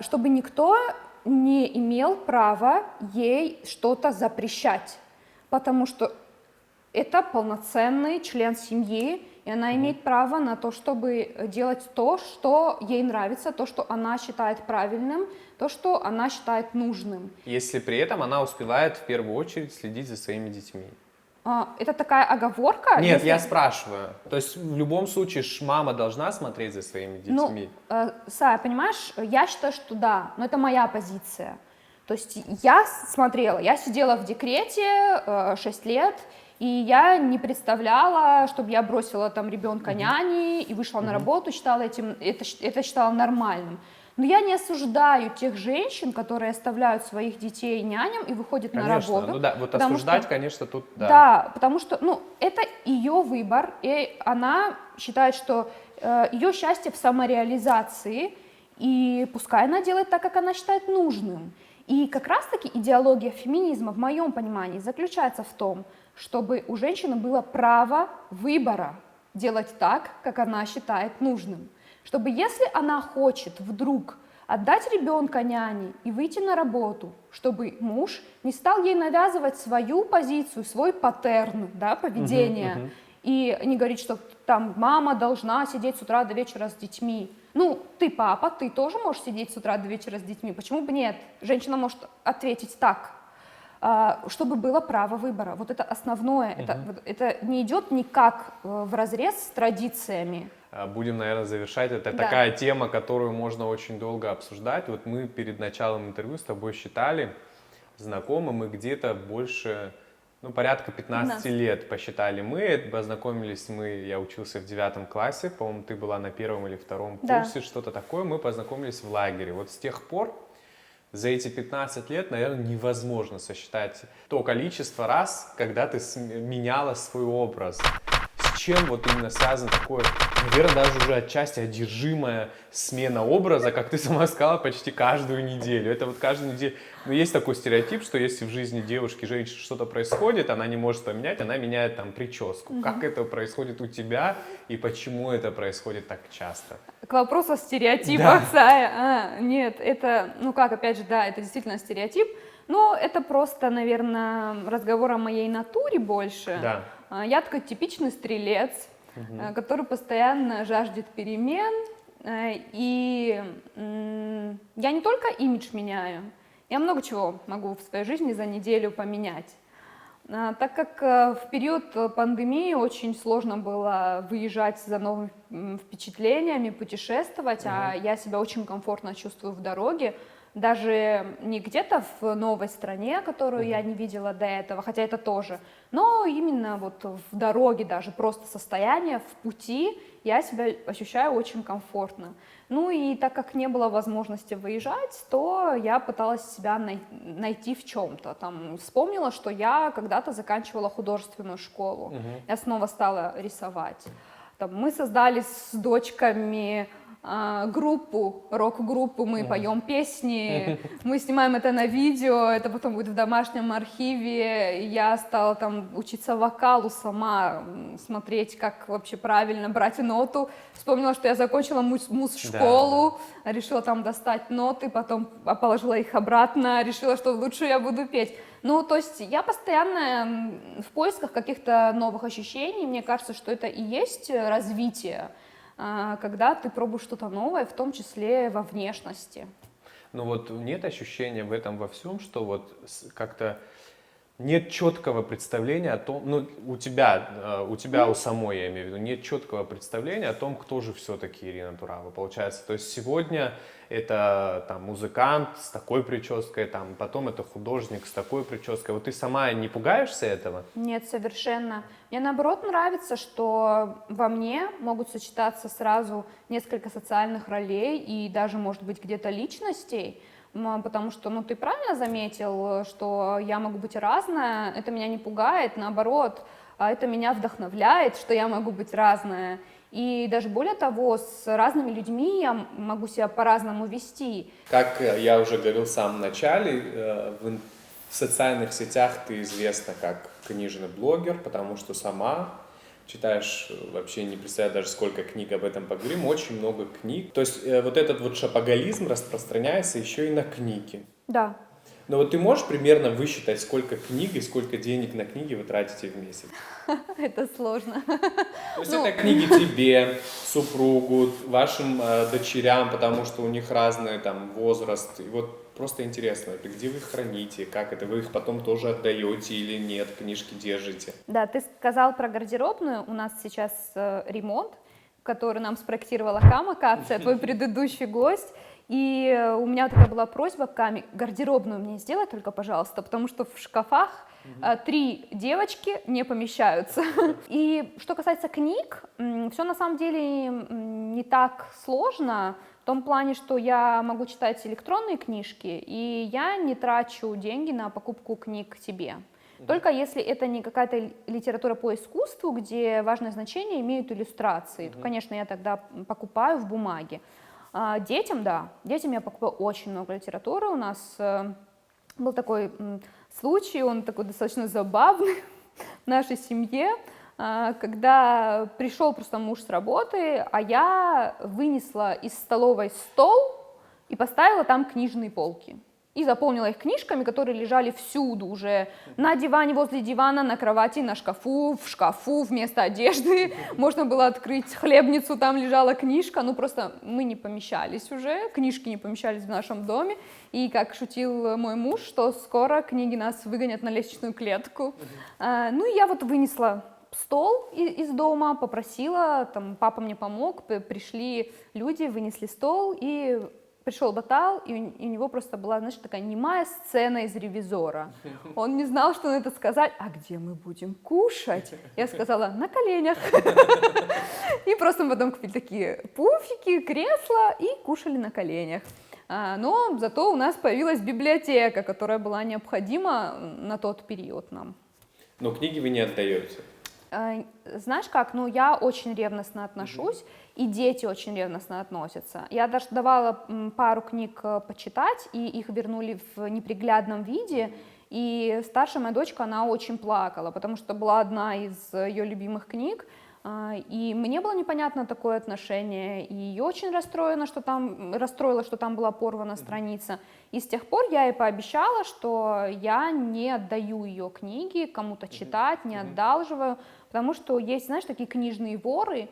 S1: чтобы никто не имел права ей что-то запрещать, потому что это полноценный член семьи, и она имеет право на то, чтобы делать то, что ей нравится, то, что она считает правильным, то, что она считает нужным.
S2: Если при этом она успевает в первую очередь следить за своими детьми.
S1: Это такая оговорка?
S2: Нет, я спрашиваю. То есть в любом случае мама должна смотреть за своими детьми?
S1: Ну, Сая, понимаешь, я считаю, что да, но это моя позиция. То есть я смотрела, я сидела в декрете 6 лет, и я не представляла, чтобы я бросила там ребенка няни и вышла на работу, считала это считала нормальным. Но я не осуждаю тех женщин, которые оставляют своих детей няням и выходят на работу.
S2: Ну да, вот осуждать, конечно, тут да.
S1: Да, потому что, это ее выбор, и она считает, что ее счастье в самореализации, и пускай она делает так, как она считает нужным. И как раз-таки идеология феминизма, в моем понимании, заключается в том, чтобы у женщины было право выбора делать так, как она считает нужным. Чтобы если она хочет вдруг отдать ребенка няне и выйти на работу, чтобы муж не стал ей навязывать свою позицию, свой паттерн, да, поведения, и не говорить, что там мама должна сидеть с утра до вечера с детьми. Ну, ты папа, ты тоже можешь сидеть с утра до вечера с детьми, почему бы нет? Женщина может ответить так, чтобы было право выбора. Вот это основное, это не идет никак вразрез с традициями.
S2: Будем, наверное, завершать. Это
S1: Да.
S2: такая тема, которую можно очень долго обсуждать. Вот мы перед началом интервью с тобой считали, знакомы мы где-то больше, порядка 15 лет посчитали мы. Познакомились я учился в 9 классе, по-моему, ты была на 1 или 2 курсе, что-то такое. Мы познакомились в лагере. Вот с тех пор, за эти 15 лет, наверное, невозможно сосчитать то количество раз, когда ты меняла свой образ. С чем вот именно связано такое, наверное, даже уже отчасти одержимая смена образа, как ты сама сказала, почти каждую неделю. Это вот каждую неделю. Но есть такой стереотип, что если в жизни девушки, женщины что-то происходит, она не может поменять, она меняет там прическу. Как это происходит у тебя и почему это происходит так часто?
S1: К вопросу о стереотипах, Сая. Нет, это, опять же, да, это действительно стереотип, но это просто, наверное, разговор о моей натуре больше.
S2: Да.
S1: Я такой типичный стрелец, который постоянно жаждет перемен, и я не только имидж меняю, я много чего могу в своей жизни за неделю поменять. Так как в период пандемии очень сложно было выезжать за новыми впечатлениями, путешествовать, а я себя очень комфортно чувствую в дороге, даже не где-то в новой стране, которую я не видела до этого, хотя это тоже, но именно вот в дороге даже, просто состояние в пути, я себя ощущаю очень комфортно. Ну и так как не было возможности выезжать, то я пыталась себя найти в чем-то. Там вспомнила, что я когда-то заканчивала художественную школу, я снова стала рисовать. Там, мы создали с дочками группу, рок-группу, мы поем песни, мы снимаем это на видео, это потом будет в домашнем архиве. Я стала там учиться вокалу сама, смотреть, как вообще правильно брать ноту. Вспомнила, что я закончила муз-школу, решила там достать ноты, потом положила их обратно, решила, что лучше я буду петь. Ну, то есть я постоянно в поисках каких-то новых ощущений, мне кажется, что это и есть развитие, когда ты пробуешь что-то новое, в том числе во внешности.
S2: Ну вот нет ощущения в этом во всем, что вот как-то нет четкого представления о том, у тебя, у самой, я имею в виду, нет четкого представления о том, кто же все-таки Ирина Турава получается. То есть сегодня это там музыкант с такой прической, там, потом это художник с такой прической. Вот ты сама не пугаешься этого?
S1: Нет, совершенно. Мне наоборот нравится, что во мне могут сочетаться сразу несколько социальных ролей и даже, может быть, где-то личностей, потому что, ты правильно заметил, что я могу быть разная, это меня не пугает, наоборот, это меня вдохновляет, что я могу быть разная. И даже более того, с разными людьми я могу себя по-разному вести.
S2: Как я уже говорил в самом начале, в социальных сетях ты известна как книжный блогер, потому что сама читаешь, вообще не представляю даже, сколько книг об этом поговорим, очень много книг. То есть вот этот вот шопоголизм распространяется еще и на книги.
S1: Да.
S2: Но вот ты можешь примерно высчитать, сколько книг и сколько денег на книги вы тратите в месяц?
S1: Это сложно.
S2: То есть это книги тебе, супругу, вашим дочерям, потому что у них разный там возраст. И вот просто интересно, где вы их храните, как это, вы их потом тоже отдаете или нет, книжки держите?
S1: Да, ты сказал про гардеробную, у нас сейчас ремонт, который нам спроектировала Кама Кация, твой предыдущий гость. И у меня такая была просьба к Каме: гардеробную мне сделай только, пожалуйста, потому что в шкафах 3 девочки не помещаются. И что касается книг, все на самом деле не так сложно, в том плане, что я могу читать электронные книжки, и я не трачу деньги на покупку книг себе. Только если это не какая-то литература по искусству, где важное значение имеют иллюстрации, то, конечно, я тогда покупаю в бумаге. Детям, да, детям я покупаю очень много литературы. У нас был такой случай, он такой достаточно забавный в нашей семье, когда пришел просто муж с работы, а я вынесла из столовой стол и поставила там книжные полки. И заполнила их книжками, которые лежали всюду уже, на диване, возле дивана, на кровати, на шкафу, в шкафу вместо одежды. Можно было открыть хлебницу, там лежала книжка, ну просто мы не помещались уже, книжки не помещались в нашем доме. И как шутил мой муж, что скоро книги нас выгонят на лестничную клетку. Ну и я вот вынесла стол из дома, попросила, там папа мне помог, пришли люди, вынесли стол, и пришел Батал, и у него просто была, знаешь, такая немая сцена из «Ревизора». Он не знал, что на это сказать. А где мы будем кушать? Я сказала, на коленях. И просто мы потом купили такие пуфики, кресла и кушали на коленях. Но зато у нас появилась библиотека, которая была необходима на тот период нам.
S2: Но книги вы не отдаете?
S1: Знаешь как, ну я очень ревностно отношусь, и дети очень ревностно относятся. Я даже давала пару книг почитать, и их вернули в неприглядном виде, и старшая моя дочка, она очень плакала, потому что была одна из ее любимых книг, и мне было непонятно такое отношение, и ее очень расстроило, что там была порвана страница. И с тех пор я ей пообещала, что я не отдаю ее книги кому-то читать, не одалживаю, потому что есть, знаешь, такие книжные воры,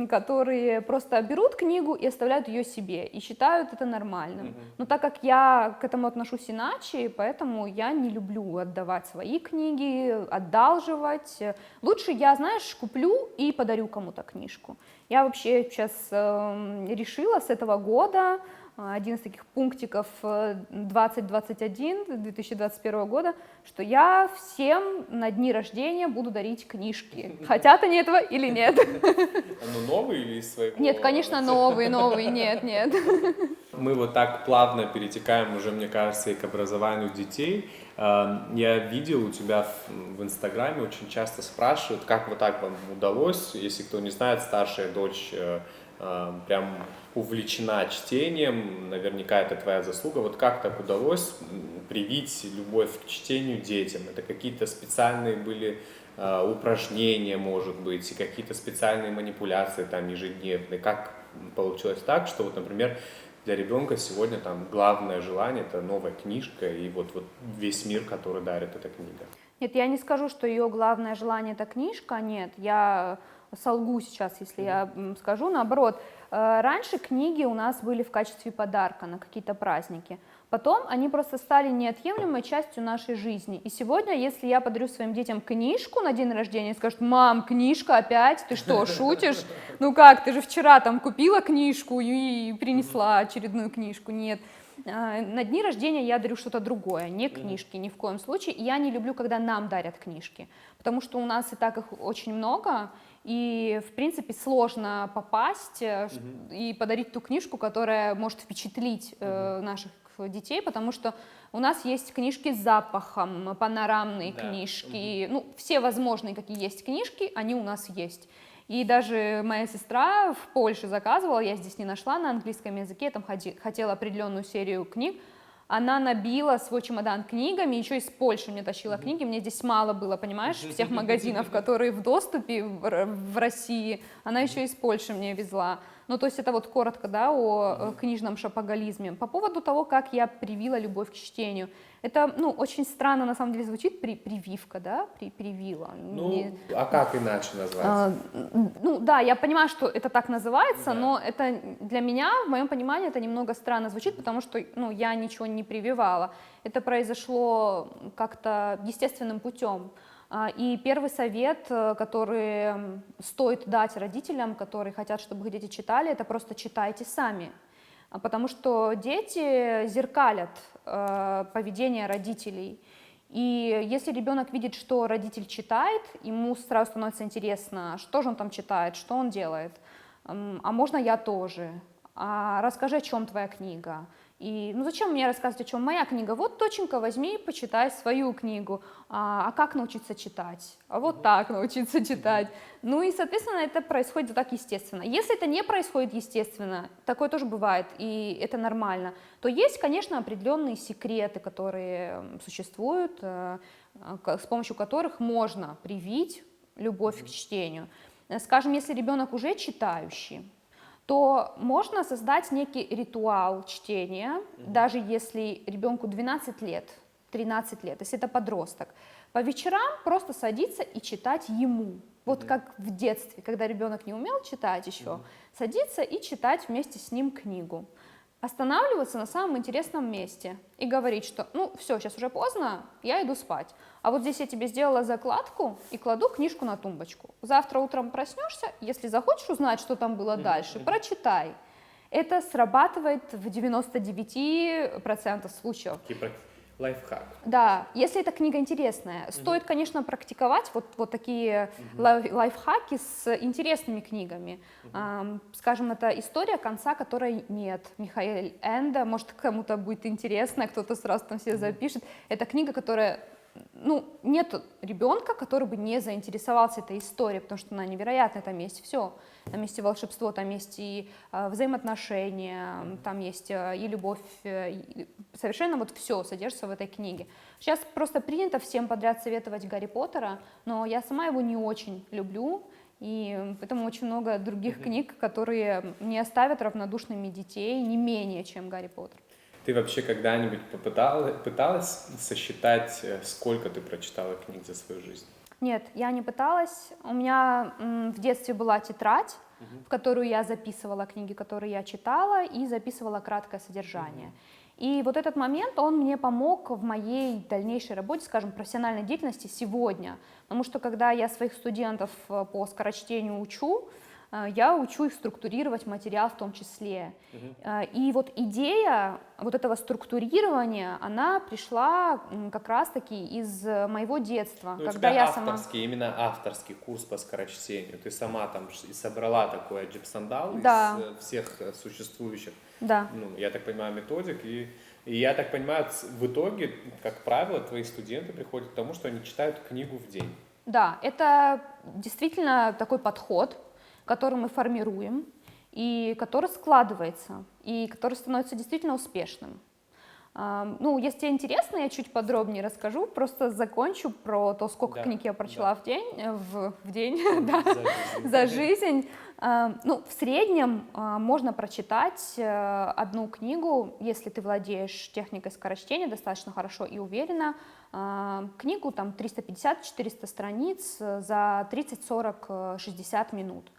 S1: которые просто берут книгу и оставляют ее себе, и считают это нормальным. Но так как я к этому отношусь иначе, поэтому я не люблю отдавать свои книги, одалживать. Лучше я, знаешь, куплю и подарю кому-то книжку. Я вообще сейчас решила с этого года, один из таких пунктиков 2021, 2021 года, что я всем на дни рождения буду дарить книжки. Хотят они этого или нет?
S2: Ну, новые или из своего?
S1: Нет, конечно, новые, нет.
S2: Мы вот так плавно перетекаем уже, мне кажется, и к образованию детей. Я видел у тебя в Инстаграме, очень часто спрашивают, как вот так вам удалось. Если кто не знает, старшая дочь прям увлечена чтением, наверняка это твоя заслуга. Вот как так удалось привить любовь к чтению детям? Это какие-то специальные были упражнения, может быть, и какие-то специальные манипуляции там ежедневные? Как получилось так, что вот, например, для ребенка сегодня там главное желание — это новая книжка и вот весь мир, который дарит эта книга?
S1: Нет, я не скажу, что ее главное желание — это книжка, нет, я солгу сейчас, если я скажу, наоборот. Раньше книги у нас были в качестве подарка на какие-то праздники, потом они просто стали неотъемлемой частью нашей жизни. И сегодня, если я подарю своим детям книжку на день рождения, скажут: мам, книжка опять, ты что, шутишь? Ну как, ты же вчера там купила книжку и принесла очередную книжку. Нет. На дни рождения я дарю что-то другое, не книжки, ни в коем случае. И я не люблю, когда нам дарят книжки, потому что у нас и так их очень много, и, в принципе, сложно попасть и подарить ту книжку, которая может впечатлить наших детей, потому что у нас есть книжки с запахом, панорамные книжки, ну, все возможные, какие есть книжки, они у нас есть. И даже моя сестра в Польше заказывала, я здесь не нашла на английском языке, я там хотела определенную серию книг, она набила свой чемодан книгами, еще из Польши мне тащила книги, мне здесь мало было, понимаешь, всех магазинов, которые в доступе в России, она еще из Польши мне везла. Ну, то есть это вот коротко, да, о книжном шопоголизме. По поводу того, как я привила любовь к чтению. Это, ну, очень странно, на самом деле, звучит, прививка, да, привила.
S2: Ну, а как иначе назвать?
S1: Ну, да, я понимаю, что это так называется,
S2: Да.
S1: но это для меня, в моем понимании, это немного странно звучит, потому что, ну, я ничего не прививала. Это произошло как-то естественным путем. И первый совет, который стоит дать родителям, которые хотят, чтобы их дети читали, это просто читайте сами. Потому что дети зеркалят поведение родителей. И если ребенок видит, что родитель читает, ему сразу становится интересно, что же он там читает, что он делает. А можно я тоже? А расскажи, о чем твоя книга? И ну зачем мне рассказывать, о чем моя книга? Вот, доченька, возьми и почитай свою книгу. А как научиться читать? А вот так научиться читать. Ну и, соответственно, это происходит так естественно. Если это не происходит естественно, такое тоже бывает, и это нормально, то есть, конечно, определенные секреты, которые существуют, с помощью которых можно привить любовь к чтению. Скажем, если ребенок уже читающий, то можно создать некий ритуал чтения, даже если ребенку 12 лет, 13 лет, если это подросток. По вечерам просто садиться и читать ему. Вот как в детстве, когда ребенок не умел читать еще, садиться и читать вместе с ним книгу. Останавливаться на самом интересном месте и говорить, что ну все, сейчас уже поздно, я иду спать. А вот здесь я тебе сделала закладку и кладу книжку на тумбочку. Завтра утром проснешься, если захочешь узнать, что там было дальше, прочитай. Это срабатывает в 99% случаев.
S2: Типа лайфхак.
S1: Да, если эта книга интересная. Стоит, конечно, практиковать вот такие лайфхаки с интересными книгами. Скажем, это «История, конца которой нет». Михаэль Энде, может, кому-то будет интересно, кто-то сразу там себе запишет. Это книга, которая... Ну, нет ребенка, который бы не заинтересовался этой историей, потому что она невероятная, там есть все. Там есть и волшебство, там есть и взаимоотношения, там есть и любовь, и совершенно вот все содержится в этой книге. Сейчас просто принято всем подряд советовать Гарри Поттера, но я сама его не очень люблю, и поэтому очень много других книг, которые не оставят равнодушными детей не менее, чем Гарри Поттер.
S2: Ты вообще когда-нибудь пыталась сосчитать, сколько ты прочитала книг за свою жизнь?
S1: Нет, я не пыталась. У меня в детстве была тетрадь, в которую я записывала книги, которые я читала, и записывала краткое содержание. И вот этот момент, он мне помог в моей дальнейшей работе, скажем, профессиональной деятельности сегодня. Потому что когда я своих студентов по скорочтению учу, я учу их структурировать материал в том числе. И вот идея вот этого структурирования, она пришла как раз-таки из моего детства.
S2: Ну,
S1: когда
S2: у тебя
S1: я
S2: именно авторский курс по скорочтению. Ты сама там и собрала такой аджип-сандал из всех существующих, ну, я так понимаю, методик. И я так понимаю, в итоге, как правило, твои студенты приходят к тому, что они читают книгу в день.
S1: Да, это действительно такой подход, который мы формируем, и который складывается, и который становится действительно успешным. Ну, если тебе интересно, я чуть подробнее расскажу, просто закончу про то, сколько книг я прочла в день, за жизнь. Ну, в среднем можно прочитать одну книгу, если ты владеешь техникой скорочтения достаточно хорошо и уверенно, книгу там 350-400 страниц за 30, 40, 60 минут.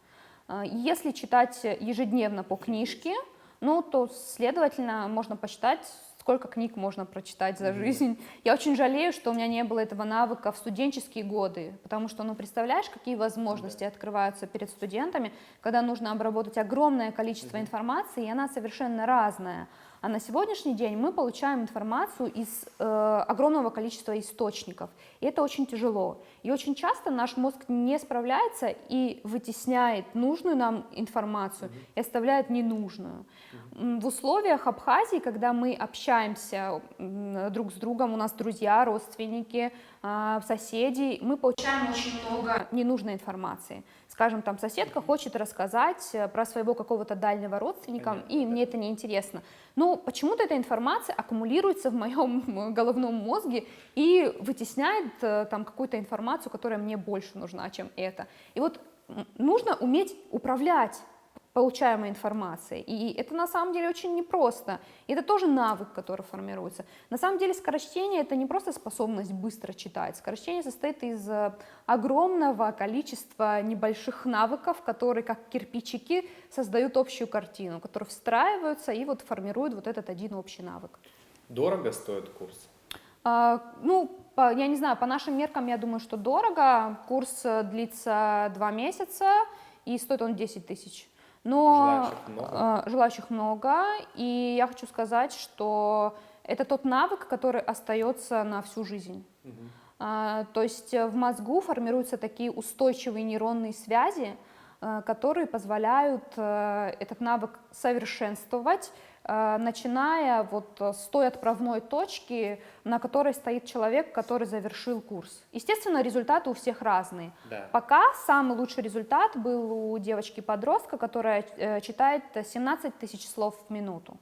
S1: Если читать ежедневно по книжке, ну, то, следовательно, можно посчитать, сколько книг можно прочитать за жизнь. Я очень жалею, что у меня не было этого навыка в студенческие годы, потому что, ну, представляешь, какие возможности открываются перед студентами, когда нужно обработать огромное количество информации, и она совершенно разная. А на сегодняшний день мы получаем информацию из огромного количества источников, и это очень тяжело. И очень часто наш мозг не справляется и вытесняет нужную нам информацию и оставляет ненужную. В условиях Абхазии, когда мы общаемся друг с другом, у нас друзья, родственники, соседи, мы получаем очень много ненужной информации. Скажем, там соседка хочет рассказать про своего какого-то дальнего родственника, и мне это неинтересно. Но почему-то эта информация аккумулируется в моем головном мозге и вытесняет там какую-то информацию, которая мне больше нужна, чем это. И вот нужно уметь управлять получаемой информацией. И это на самом деле очень непросто. И это тоже навык, который формируется. На самом деле скорочтение — это не просто способность быстро читать. Скорочтение состоит из огромного количества небольших навыков, которые, как кирпичики, создают общую картину, которые встраиваются и вот формируют вот этот один общий навык.
S2: Дорого стоит курс?
S1: Ну, я не знаю, по нашим меркам, я думаю, что дорого. Курс длится 2 месяца, и стоит он 10 тысяч. Но желающих много, и я хочу сказать, что это тот навык, который остается на всю жизнь. То есть в мозгу формируются такие устойчивые нейронные связи, которые позволяют этот навык совершенствовать, начиная вот с той отправной точки, на которой стоит человек, который завершил курс. Естественно, результаты у всех разные.
S2: Да.
S1: Пока самый лучший результат был у девочки-подростка, которая читает 17 тысяч слов в минуту.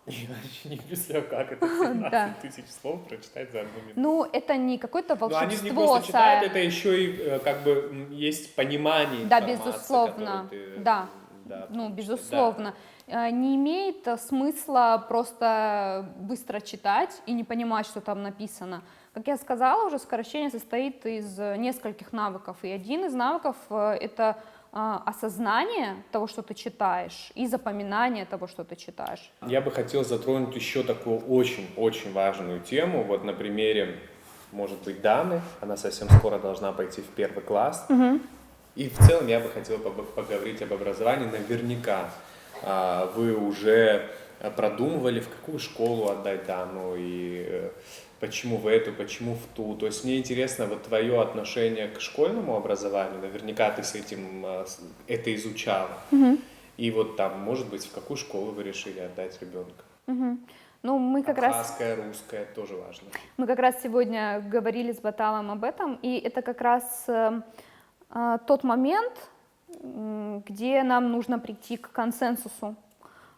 S2: Я вообще не представляю, как это 17 тысяч слов прочитать за 1 минуту.
S1: Ну, это не какое-то
S2: Но они же не
S1: волшебство.
S2: просто читают, это еще и как бы есть понимание
S1: Да,
S2: информации,
S1: безусловно,
S2: которую ты-
S1: да.
S2: да,
S1: Ну,
S2: потому что,
S1: безусловно. Не имеет смысла просто быстро читать и не понимать, что там написано. Как я сказала, уже сокращение состоит из нескольких навыков. И один из навыков — это осознание того, что ты читаешь, и запоминание того, что ты читаешь.
S2: Я бы хотел затронуть еще такую очень-очень важную тему. Вот на примере, может быть, Даны. Она совсем скоро должна пойти в 1 класс. И в целом я бы хотел поговорить об образовании. Наверняка вы уже продумывали, в какую школу отдать Дану, и почему в эту, почему в ту. То есть мне интересно вот твое отношение к школьному образованию. Наверняка ты с этим это изучала. И вот там, может быть, в какую школу вы решили отдать ребенка?
S1: Ну, мы как раз...
S2: Абхазская, русская, тоже важно.
S1: Мы как раз сегодня говорили с Баталом об этом, и это как раз тот момент, где нам нужно прийти к консенсусу,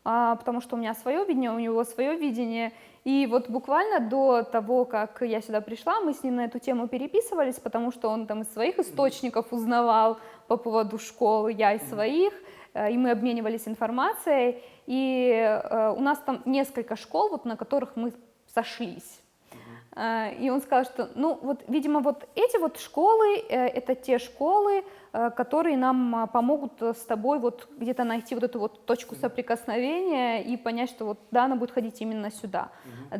S1: потому что у меня свое видение, у него свое видение, и вот буквально до того, как я сюда пришла, мы с ним на эту тему переписывались, потому что он там из своих источников узнавал по поводу школы, я из своих, и мы обменивались информацией, и у нас там несколько школ, вот, на которых мы сошлись. И он сказал, что, ну, вот, видимо, вот эти вот школы, это те школы, которые нам помогут с тобой вот где-то найти вот эту вот точку соприкосновения и понять, что вот Дана будет ходить именно сюда.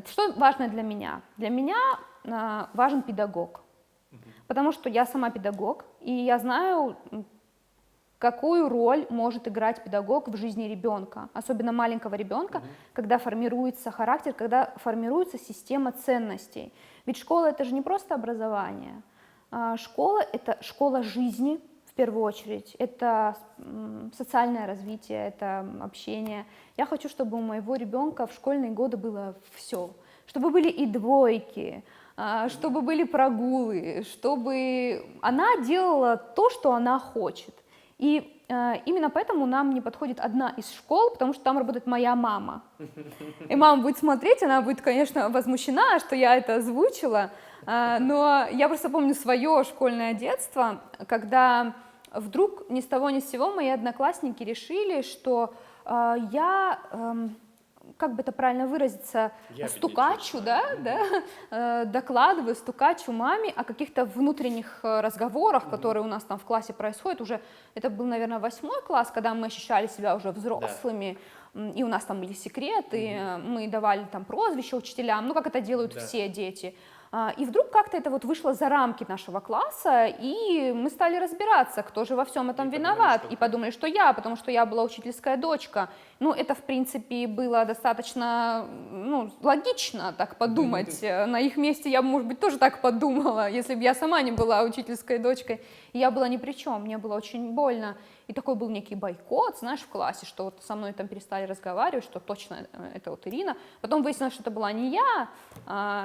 S1: Что важно для меня? Для меня важен педагог, потому что я сама педагог, и я знаю, какую роль может играть педагог в жизни ребенка, особенно маленького ребенка, когда формируется характер, когда формируется система ценностей. Ведь школа — это же не просто образование. Школа — это школа жизни, в первую очередь. Это социальное развитие, это общение. Я хочу, чтобы у моего ребенка в школьные годы было все. Чтобы были и двойки, чтобы были прогулы, чтобы она делала то, что она хочет. И именно поэтому нам не подходит одна из школ, потому что там работает моя мама. И мама будет смотреть, она будет, конечно, возмущена, что я это озвучила, но я просто помню свое школьное детство, когда вдруг ни с того ни с сего мои одноклассники решили, что я... как бы это правильно выразиться, стукачу, докладываю стукачу маме о каких-то внутренних разговорах, которые у нас там в классе происходят. Уже это был, наверное, 8 класс, когда мы ощущали себя уже взрослыми, и у нас там были секреты, мы давали там прозвища учителям, ну как это делают все дети. И вдруг как-то это вот вышло за рамки нашего класса, и мы стали разбираться, кто же во всем этом виноват. И подумали, что я, потому что я была учительская дочка. Ну, это, в принципе, было достаточно, ну, логично так подумать. На их месте я бы, может быть, тоже так подумала, если бы я сама не была учительской дочкой. И я была ни при чем, мне было очень больно. И такой был некий бойкот, знаешь, в классе, что вот со мной там перестали разговаривать, что точно это вот Ирина. Потом выяснилось, что это была не я,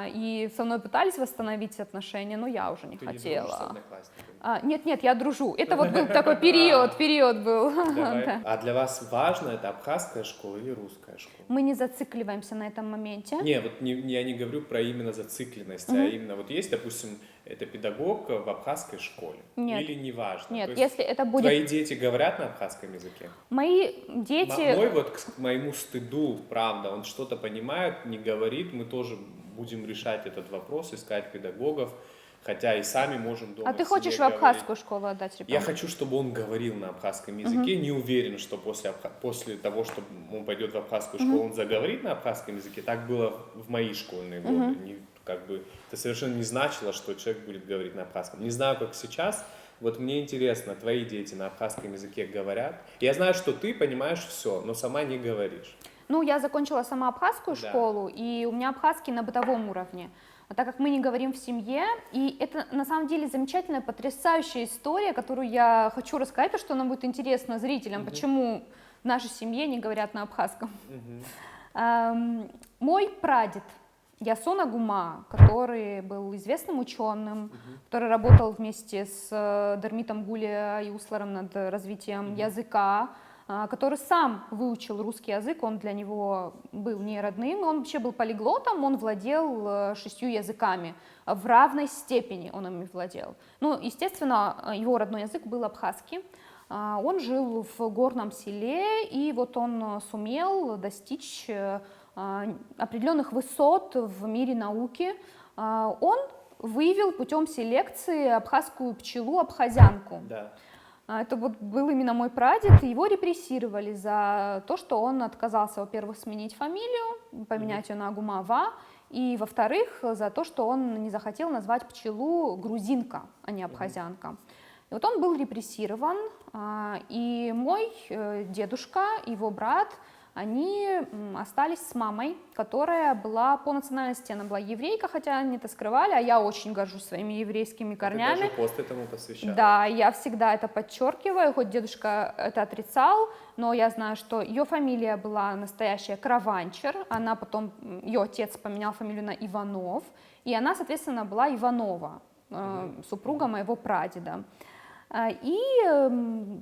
S1: и со мной пытались восстановить отношения, но я уже не хотела.
S2: Ты не дружишь с одноклассниками?
S1: Нет, я дружу. Это вот был такой период был.
S2: Да. А для вас важно, это абхазская школа или русская школа?
S1: Мы не зацикливаемся на этом моменте.
S2: Не, вот я не говорю про именно зацикленность, а именно вот есть, допустим, это педагог в абхазской школе.
S1: Нет.
S2: Или не важно?
S1: Нет,
S2: То есть
S1: если это будет...
S2: твои дети говорят на абхазском языке?
S1: Мои дети...
S2: Мой вот к моему стыду, правда, он что-то понимает, не говорит, мы тоже будем решать этот вопрос, искать педагогов, хотя и сами можем дома.
S1: А ты хочешь в абхазскую школу отдать ребенка?
S2: Я хочу, чтобы он говорил на абхазском языке. Не уверен, что после того, что он пойдет в абхазскую школу, он заговорит на абхазском языке. Так было в мои школьные годы. Как бы, это совершенно не значило, что человек будет говорить на абхазском. Не знаю, как сейчас. Вот мне интересно, твои дети на абхазском языке говорят? Я знаю, что ты понимаешь все, но сама не говоришь.
S1: Ну, я закончила сама абхазскую школу, и у меня абхазский на бытовом уровне. так как мы не говорим в семье, и это на самом деле замечательная, потрясающая история, которую я хочу рассказать, потому что она будет интересна зрителям, почему в нашей семье не говорят на абхазском. Мой прадед Ясон Агума, который был известным ученым, который работал вместе с Дермитом Гулия и Усларом над развитием языка, который сам выучил русский язык, он для него был не родным, он вообще был полиглотом, он владел 6 языками, в равной степени он ими владел. Ну, естественно, его родной язык был абхазский. Он жил в горном селе, и вот он сумел достичь определенных высот в мире науки. Он выявил путем селекции абхазскую пчелу, абхазянку.
S2: Да.
S1: Это вот был именно мой прадед, и его репрессировали за то, что он отказался, во-первых, сменить фамилию, поменять ее на Агумава, и, во-вторых, за то, что он не захотел назвать пчелу грузинка, а не абхазянка. И вот он был репрессирован, и мой дедушка, его брат, они остались с мамой, которая была по национальности, она была еврейка, хотя они это скрывали, а я очень горжусь своими еврейскими корнями.
S2: Ты даже пост этому посвящала.
S1: Да, я всегда это подчеркиваю, хоть дедушка это отрицал, но я знаю, что ее фамилия была настоящая Краванчер, она потом, ее отец поменял фамилию на Иванов, и она, соответственно, была Иванова, супруга моего прадеда. И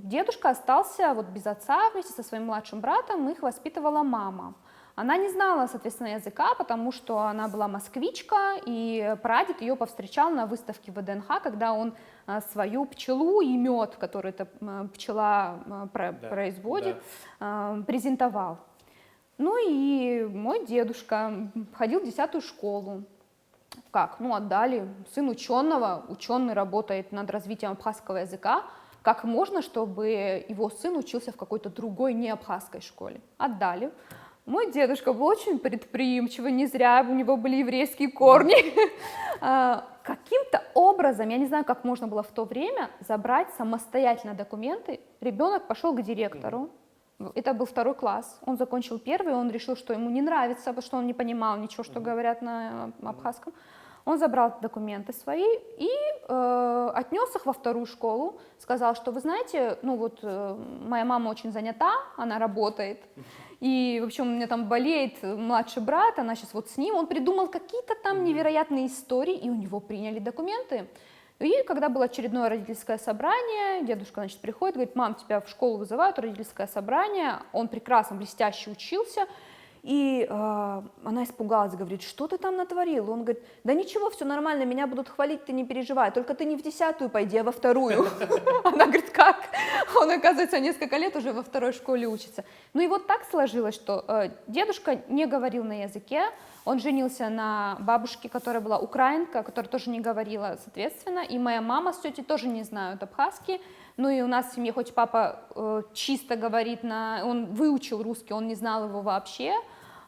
S1: дедушка остался вот без отца вместе со своим младшим братом, их воспитывала мама. Она не знала, соответственно, языка, потому что она была москвичка, и прадед ее повстречал на выставке в ВДНХ, когда он свою пчелу и мед, который эта пчела производит, презентовал. Ну и мой дедушка ходил в 10-ю школу. Как? Ну, отдали. Сын ученого, ученый работает над развитием абхазского языка. Как можно, чтобы его сын учился в какой-то другой, не абхазской школе? Отдали. Мой дедушка был очень предприимчивый, не зря у него были еврейские корни. Каким-то образом, я не знаю, как можно было в то время забрать самостоятельно документы. Ребенок пошел к директору. Это был 2 класс, он закончил 1, он решил, что ему не нравится, потому что он не понимал ничего, что говорят на абхазском. Он забрал документы свои и отнес их во 2-ю школу, сказал, что вы знаете, ну вот моя мама очень занята, она работает, и в общем у меня там болеет младший брат, она сейчас вот с ним, он придумал какие-то там невероятные истории, и у него приняли документы. И когда было очередное родительское собрание, дедушка, значит, приходит, говорит: мам, тебя в школу вызывают, родительское собрание, он прекрасно, блестяще учился, и она испугалась, говорит: что ты там натворил? Он говорит: да ничего, все нормально, меня будут хвалить, ты не переживай, только ты не в 10-ю пойди, а во 2-ю. Она говорит: как? Он, оказывается, несколько лет уже во 2-й школе учится. Ну и вот так сложилось, что дедушка не говорил на языке, он женился на бабушке, которая была украинка, которая тоже не говорила, соответственно, и моя мама с тетей тоже не знают абхазский. Ну и у нас в семье, хоть папа чисто говорит, он выучил русский, он не знал его вообще,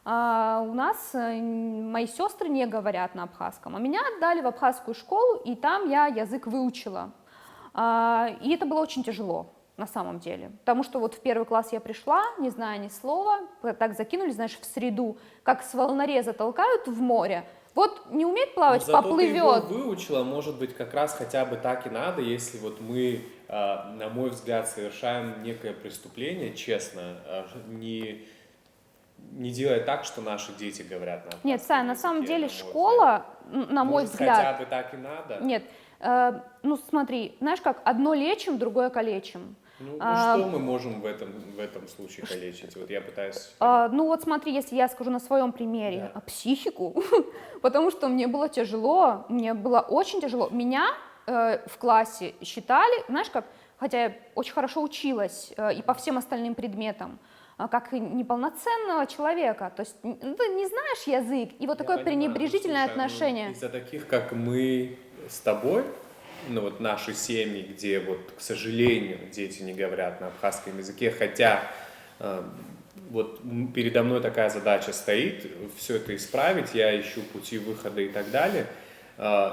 S1: а у нас мои сестры не говорят на абхазском. А меня отдали в абхазскую школу, и там я язык выучила. И это было очень тяжело. На самом деле, потому что вот в 1 класс я пришла, не зная ни слова, так закинули, знаешь, в среду, как с волнореза толкают в море, вот не умеет плавать, поплывет.
S2: Зато ты его выучила, может быть, как раз хотя бы так и надо, если вот мы, на мой взгляд, совершаем некое преступление, честно, не делая так, что наши дети говорят на абхазском
S1: Нет, Сань, на
S2: языке,
S1: самом деле
S2: взгляд.
S1: школа, на мой
S2: Может,
S1: взгляд...
S2: хотя бы так и надо?
S1: Нет, ну смотри, знаешь как, одно лечим, другое калечим.
S2: Ну, что мы можем в этом случае калечить? Вот я пытаюсь...
S1: Ну вот смотри, если я скажу на своем примере, психику, потому что мне было тяжело, мне было очень тяжело. Меня в классе считали, знаешь как, хотя я очень хорошо училась и по всем остальным предметам, как неполноценного человека, то есть ты не знаешь язык, и вот такое пренебрежительное отношение.
S2: Из-за таких, как мы с тобой, ну вот наши семьи, где вот, к сожалению, дети не говорят на абхазском языке, хотя вот передо мной такая задача стоит, все это исправить, я ищу пути выхода и так далее,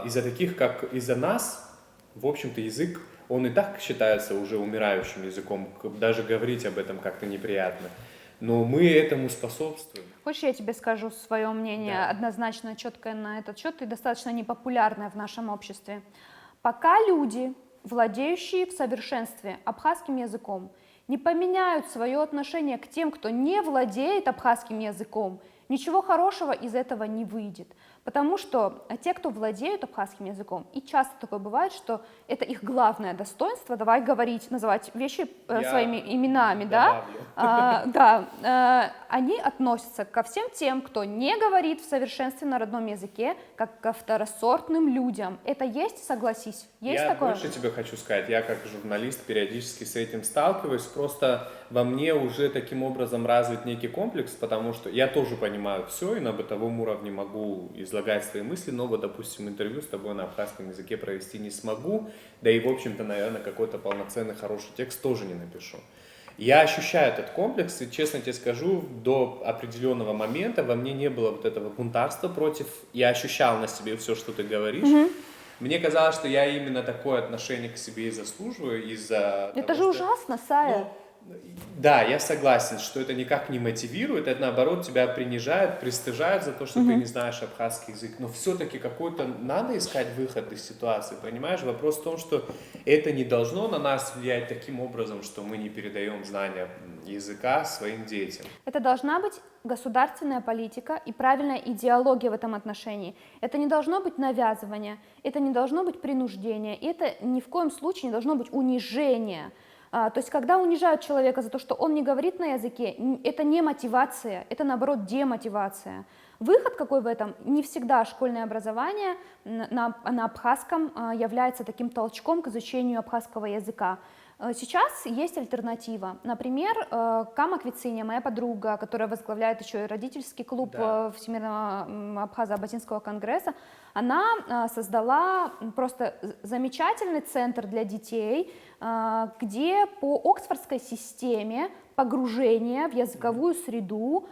S2: из-за таких, как из-за нас, в общем-то, язык, он и так считается уже умирающим языком, даже говорить об этом как-то неприятно. но мы этому способствуем.
S1: Хочешь, я тебе скажу свое мнение,
S2: Да.
S1: однозначно четкое на этот счет и достаточно непопулярное в нашем обществе. Пока люди, владеющие в совершенстве абхазским языком, не поменяют свое отношение к тем, кто не владеет абхазским языком, ничего хорошего из этого не выйдет. Потому что те, кто владеют абхазским языком, и часто такое бывает, что это их главное достоинство, давай говорить, называть вещи
S2: Я
S1: своими именами, да?
S2: добавлю.
S1: Они относятся ко всем тем, кто не говорит в совершенстве на родном языке, как ко второсортным людям. Это есть, согласись? Есть
S2: Я
S1: такое?
S2: больше тебе хочу сказать, я как журналист периодически с этим сталкиваюсь, просто во мне уже таким образом развит некий комплекс, потому что я тоже понимаю все и на бытовом уровне могу излагать свои мысли, но вот, допустим, интервью с тобой на абхазском языке провести не смогу, да и, в общем-то, наверное, какой-то полноценный хороший текст тоже не напишу. Я ощущаю этот комплекс, и, честно тебе скажу, до определенного момента во мне не было вот этого бунтарства против, я ощущал на себе все, что ты говоришь. Мне казалось, что я именно такое отношение к себе и заслуживаю из-за
S1: Это
S2: того,
S1: же
S2: что-
S1: ужасно, Сая.
S2: Ну, да, я согласен, что это никак не мотивирует, это наоборот тебя принижает, пристыжает за то, что ты не знаешь абхазский язык, но все-таки какой-то надо искать выход из ситуации, понимаешь? Вопрос в том, что это не должно на нас влиять таким образом, что мы не передаем знания языка своим детям.
S1: Это должна быть государственная политика и правильная идеология в этом отношении. Это не должно быть навязывание, это не должно быть принуждение, и это ни в коем случае не должно быть унижение. То есть, когда унижают человека за то, что он не говорит на языке, это не мотивация, это, наоборот, демотивация. Выход какой в этом? Не всегда школьное образование на абхазском является таким толчком к изучению абхазского языка. Сейчас есть альтернатива. Например, Кама Квициня, моя подруга, которая возглавляет еще и родительский клуб
S2: Да.
S1: Всемирного абхазо-абазинского конгресса, она создала просто замечательный центр для детей, где по оксфордской системе погружения в языковую среду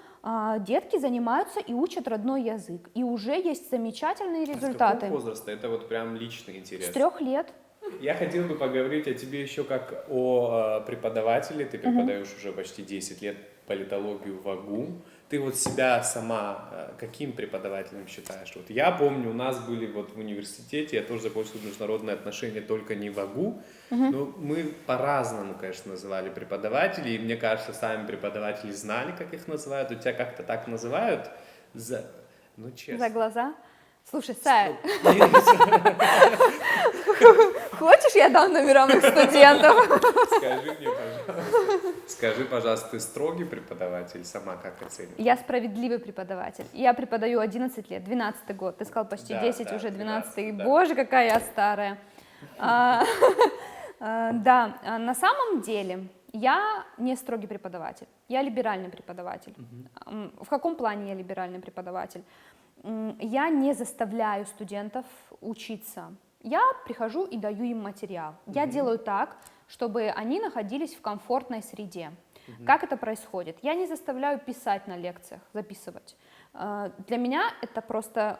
S1: детки занимаются и учат родной язык. И уже есть замечательные
S2: А с
S1: результаты.
S2: какого возраста? Это вот прям личный интерес.
S1: С 3 лет.
S2: Я хотел бы поговорить о тебе еще как о преподавателе. Ты преподаешь уже почти 10 лет политологию в АГУ. Ты вот себя сама каким преподавателем считаешь? Вот я помню, у нас были вот в университете, я тоже закончил международные отношения, только не в АГУ, но мы по-разному, конечно, называли преподавателей, и мне кажется, сами преподаватели знали, как их называют. У тебя как-то так называют? Ну, честно.
S1: За глаза. Слушай, Сая,
S2: Нет.
S1: хочешь, я дам номера моих студентов?
S2: Скажи мне, пожалуйста. Скажи, пожалуйста, ты строгий преподаватель, сама как оцениваешь?
S1: Я справедливый преподаватель. Я преподаю 11 лет, 12 год. Ты сказал почти
S2: Да,
S1: 10,
S2: да,
S1: уже 12.
S2: 12, да.
S1: Боже, какая я старая. Да, на самом деле я не строгий преподаватель, я либеральный преподаватель. В каком плане я либеральный преподаватель? Я не заставляю студентов учиться. Я прихожу и даю им материал. Я делаю так, чтобы они находились в комфортной среде. Как это происходит? Я не заставляю писать на лекциях, записывать. Для меня это просто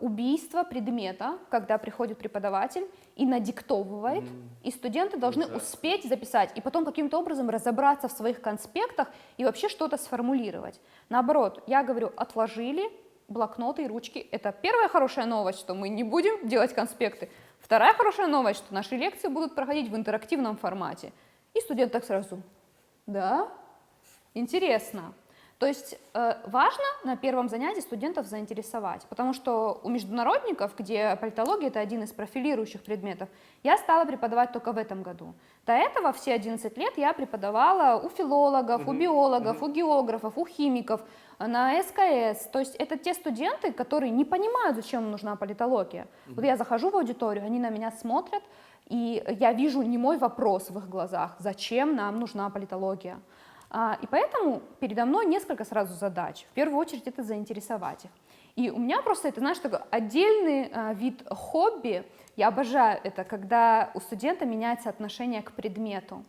S1: убийство предмета, когда приходит преподаватель и надиктовывает, и студенты должны успеть записать, и потом каким-то образом разобраться в своих конспектах и вообще что-то сформулировать. Наоборот, я говорю, отложили блокноты и ручки. Это первая хорошая новость, что мы не будем делать конспекты. Вторая хорошая новость, что наши лекции будут проходить в интерактивном формате. И студент так сразу: да, интересно. То есть важно на первом занятии студентов заинтересовать, потому что у международников, где политология — это один из профилирующих предметов, я стала преподавать только в этом году. До этого все 11 лет я преподавала у филологов, у биологов, у географов, у химиков, на СКС. То есть это те студенты, которые не понимают, зачем им нужна политология. Вот я захожу в аудиторию, они на меня смотрят, и я вижу немой вопрос в их глазах: зачем нам нужна политология? И поэтому передо мной несколько сразу задач. В первую очередь это заинтересовать их. И у меня просто это, знаешь, такой отдельный вид хобби. Я обожаю это, когда у студента меняется отношение к предмету.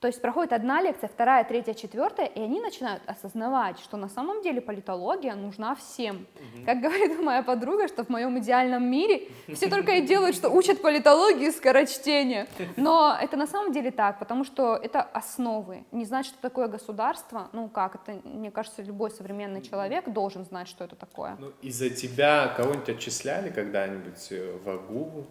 S1: То есть проходит одна лекция, вторая, третья, четвертая, и они начинают осознавать, что на самом деле политология нужна всем. Как говорит моя подруга, что в моем идеальном мире все только и делают, что учат политологию и скорочтение. Но это на самом деле так, потому что это основы. Не знать, что такое государство, ну как, это, мне кажется, любой современный человек должен знать, что это такое.
S2: Ну, из-за тебя кого-нибудь отчисляли когда-нибудь в АГУ?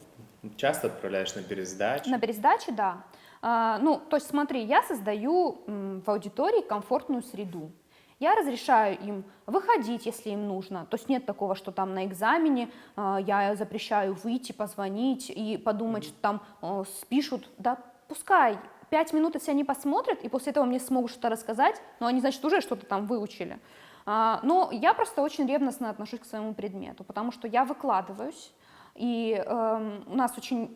S2: Часто отправляешь на пересдачу?
S1: На пересдаче, да. Ну, то есть смотри, я создаю в аудитории комфортную среду. Я разрешаю им выходить, если им нужно. То есть нет такого, что там на экзамене я запрещаю выйти, позвонить и подумать, что там спишут. Да пускай 5 минут, если они посмотрят, и после этого мне смогут что-то рассказать, но они, значит, уже что-то там выучили. Но я просто очень ревностно отношусь к своему предмету, потому что я выкладываюсь. И у нас очень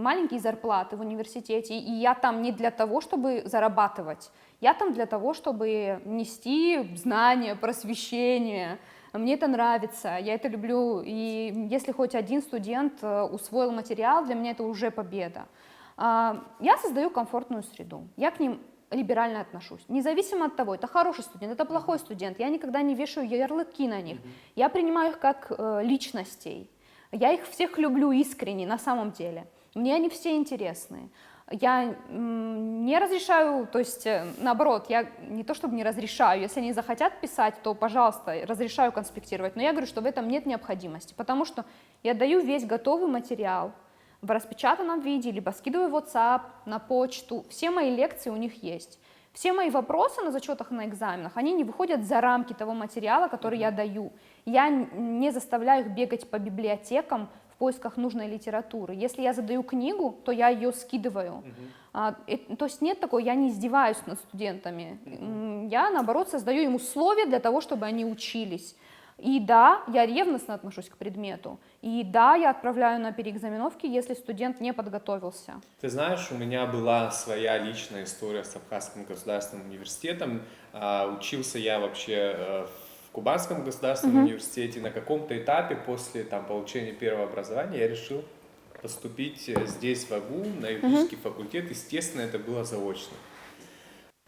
S1: маленькие зарплаты в университете, и я там не для того, чтобы зарабатывать, я там для того, чтобы нести знания, просвещение. Мне это нравится, я это люблю, и если хоть один студент усвоил материал, для меня это уже победа. Я создаю комфортную среду, я к ним либерально отношусь, независимо от того, это хороший студент, это плохой студент, я никогда не вешаю ярлыки на них, я принимаю их как личностей. Я их всех люблю искренне, на самом деле. Мне они все интересны. Я не разрешаю, то есть наоборот, я не то чтобы не разрешаю, если они захотят писать, то, пожалуйста, разрешаю конспектировать, но я говорю, что в этом нет необходимости, потому что я даю весь готовый материал в распечатанном виде, либо скидываю в WhatsApp, на почту, все мои лекции у них есть. Все мои вопросы на зачетах, на экзаменах, они не выходят за рамки того материала, который я даю. Я не заставляю их бегать по библиотекам в поисках нужной литературы. Если я задаю книгу, то я ее скидываю. То есть нет такого, я не издеваюсь над студентами. Я, наоборот, создаю им условия для того, чтобы они учились. И да, я ревностно отношусь к предмету. И да, я отправляю на переэкзаменовки, если студент не подготовился.
S2: Ты знаешь, у меня была своя личная история с Абхазским государственным университетом. Учился я вообще в Кубанском государственном университете. На каком-то этапе после получения первого образования я решил поступить здесь, в АГУ, на юридический факультет. Естественно, это было заочно.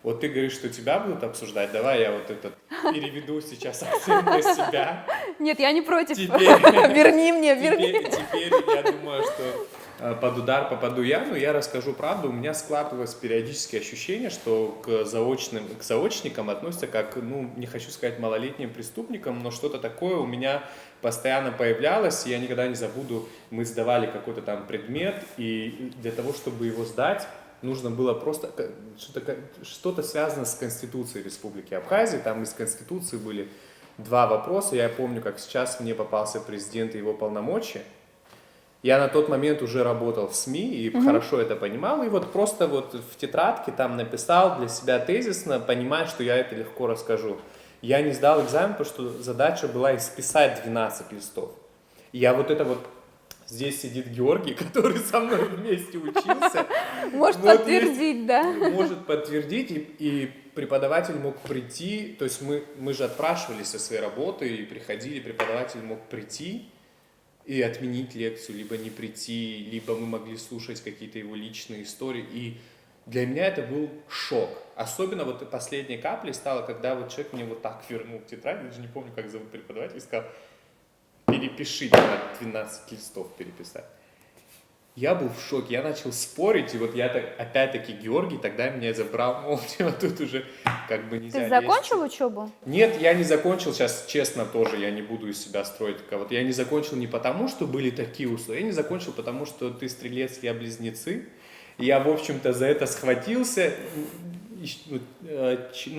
S2: Вот ты говоришь, что тебя будут обсуждать, давай я вот это переведу сейчас акцент на себя.
S1: Нет, я не против.
S2: Теперь,
S1: Верни мне, верни.
S2: Теперь я думаю, что под удар попаду я, но я расскажу правду. У меня складывалось периодически ощущение, что к заочникам относятся как, не хочу сказать малолетним преступникам, но что-то такое у меня постоянно появлялось, и я никогда не забуду, мы сдавали какой-то там предмет, и для того, чтобы его сдать, нужно было просто что-то связано с Конституцией Республики Абхазия. Там из Конституции были 2 вопроса. Я помню, как сейчас мне попался президент и его полномочия. Я на тот момент уже работал в СМИ и хорошо это понимал. И вот просто вот в тетрадке там написал для себя тезисно, понимая, что я это легко расскажу. Я не сдал экзамен, потому что задача была исписать 12 листов. И я вот это вот... Здесь сидит Георгий, который со мной вместе учился.
S1: Может подтвердить, да?
S2: Может подтвердить, и преподаватель мог прийти, то есть мы же отпрашивались со своей работы, и приходили, преподаватель мог прийти и отменить лекцию, либо не прийти, либо мы могли слушать какие-то его личные истории, и для меня это был шок. Особенно вот последней каплей стало, когда вот человек мне вот так вернул тетрадь, я даже не помню, как зовут преподаватель, и сказал: перепишите, надо 12 листов переписать. Я был в шоке, я начал спорить, и вот я опять-таки Георгий тогда меня забрал, вот тут уже как бы нельзя.
S1: Ты закончил учебу?
S2: Нет, я не закончил, сейчас честно тоже, я не буду из себя строить кого-то. Я не закончил не потому, что были такие условия, я не закончил потому, что ты стрелец, я близнецы. И я, в общем-то, за это схватился,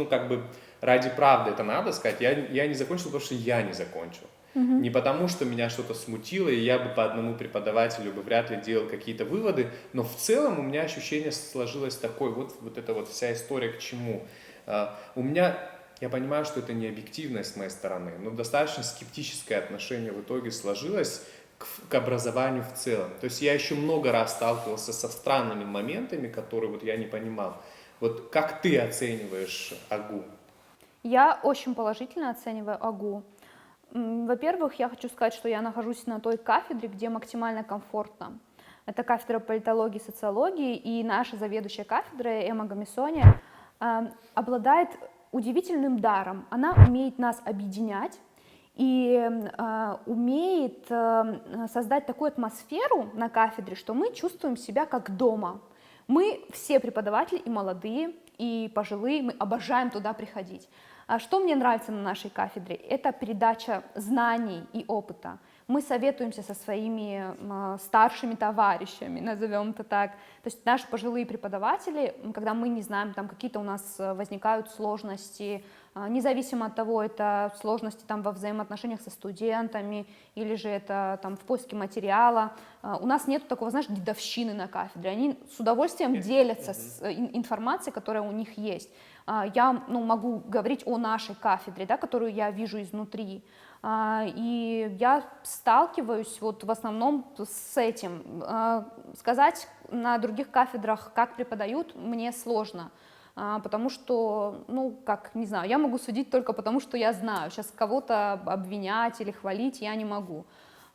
S2: как бы ради правды это надо сказать, я не закончил, потому что я не закончил. Не потому, что меня что-то смутило, и я бы по одному преподавателю бы вряд ли делал какие-то выводы, но в целом у меня ощущение сложилось такое, вот эта вот вся история к чему. У меня, я понимаю, что это не объективность с моей стороны, но достаточно скептическое отношение в итоге сложилось к образованию в целом. То есть я еще много раз сталкивался со странными моментами, которые вот я не понимал. Вот как ты оцениваешь АГУ?
S1: Я очень положительно оцениваю АГУ. Во-первых, я хочу сказать, что я нахожусь на той кафедре, где максимально комфортно. это кафедра политологии и социологии, и наша заведующая кафедрой Эмма Гамисони обладает удивительным даром. Она умеет нас объединять и умеет создать такую атмосферу на кафедре, что мы чувствуем себя как дома. Мы все преподаватели, и молодые, и пожилые, мы обожаем туда приходить. А что мне нравится на нашей кафедре? Это передача знаний и опыта. Мы советуемся со своими старшими товарищами, назовем это так. То есть наши пожилые преподаватели, когда мы не знаем, там какие-то у нас возникают сложности, независимо от того, это сложности там во взаимоотношениях со студентами или же это там в поиске материала, у нас нет такого, знаешь, дедовщины на кафедре. Они с удовольствием делятся информацией, которая у них есть. Я могу говорить о нашей кафедре, да, которую я вижу изнутри. И я сталкиваюсь вот в основном с этим. Сказать на других кафедрах, как преподают, мне сложно, потому что, не знаю, я могу судить только потому, что я знаю. Сейчас кого-то обвинять или хвалить я не могу.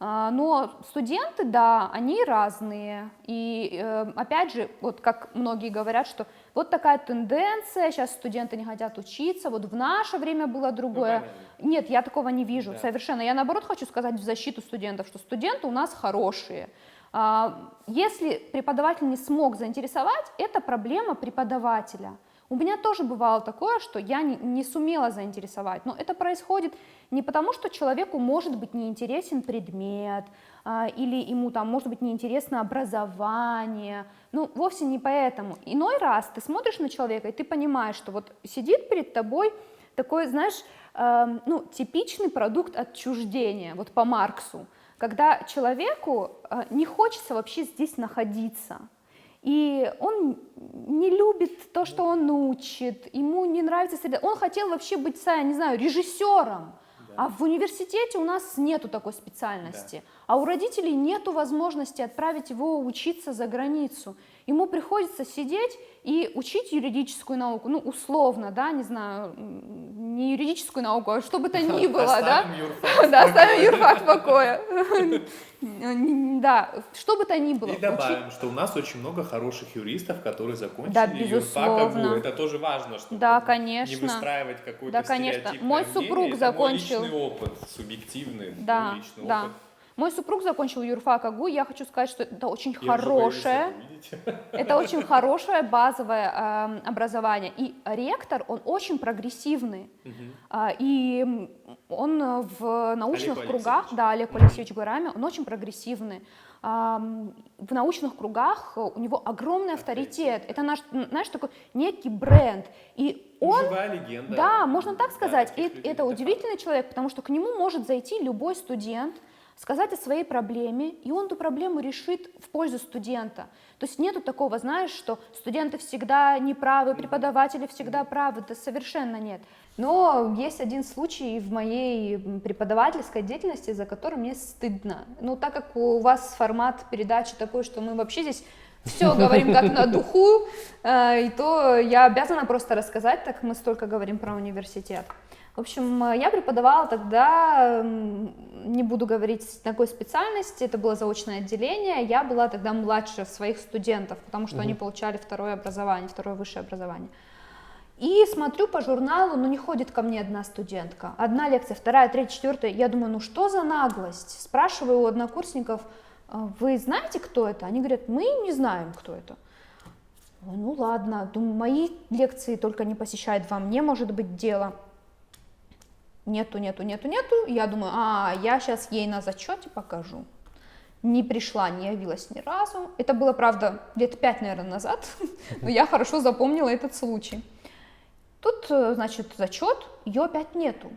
S1: Но студенты, да, они разные, и опять же, вот как многие говорят, что вот такая тенденция, сейчас студенты не хотят учиться, вот в наше время было другое. Нет, я такого не вижу, совершенно. Я наоборот хочу сказать в защиту студентов, что студенты у нас хорошие. Если преподаватель не смог заинтересовать, это проблема преподавателя. У меня тоже бывало такое, что я не сумела заинтересовать, но это происходит не потому, что человеку может быть неинтересен предмет, или ему там может быть неинтересно образование, вовсе не поэтому. Иной раз ты смотришь на человека, и ты понимаешь, что вот сидит перед тобой такой, знаешь, типичный продукт отчуждения, вот по Марксу, когда человеку не хочется вообще здесь находиться. И он не любит то, что он учит, ему не нравится среда. Он хотел вообще быть, не знаю, режиссером, а в университете у нас нету такой специальности, а у родителей нету возможности отправить его учиться за границу. Ему приходится сидеть и учить юридическую науку, условно, да, не знаю, не юридическую науку, а что бы то ни было, да? Да, оставим юрфак в покое. Да, что бы то ни было.
S4: И добавим, что у нас очень много хороших юристов, которые закончили юрфак АГУ. Это тоже важно, чтобы не выстраивать какой-то стереотип.
S1: Мой супруг закончил.
S4: Мой личный опыт, субъективный личный опыт.
S1: Мой супруг закончил юрфак АГУ, я хочу сказать, что это очень хорошее, базовое образование. И ректор, он очень прогрессивный, и он в научных кругах, Олег Алексеевич Гурами, он очень прогрессивный. В научных кругах у него огромный авторитет, это наш, знаешь, такой некий бренд. И он,
S4: живая легенда.
S1: Да, можно так сказать, и это удивительный человек, потому что к нему может зайти любой студент, сказать о своей проблеме, и он эту проблему решит в пользу студента. То есть нету такого, знаешь, что студенты всегда неправы, преподаватели всегда правы, да совершенно нет. Но есть один случай в моей преподавательской деятельности, за который мне стыдно. Так как у вас формат передачи такой, что мы вообще здесь все говорим как на духу, и то я обязана просто рассказать, так как мы столько говорим про университет. В общем, я преподавала тогда, не буду говорить на какой специальности, это было заочное отделение, я была тогда младше своих студентов, потому что они получали второе высшее образование. И смотрю по журналу, не ходит ко мне одна студентка, одна лекция, вторая, третья, четвертая, я думаю, что за наглость? Спрашиваю у однокурсников, вы знаете, кто это? Они говорят, мы не знаем, кто это. Ладно, думаю, мои лекции только не посещает, во мне может быть дело. Нету. Я думаю, я сейчас ей на зачете покажу. Не пришла, не явилась ни разу. Это было, правда, лет 5, наверное, назад, но я хорошо запомнила этот случай. Тут, значит, зачет, ее опять нету.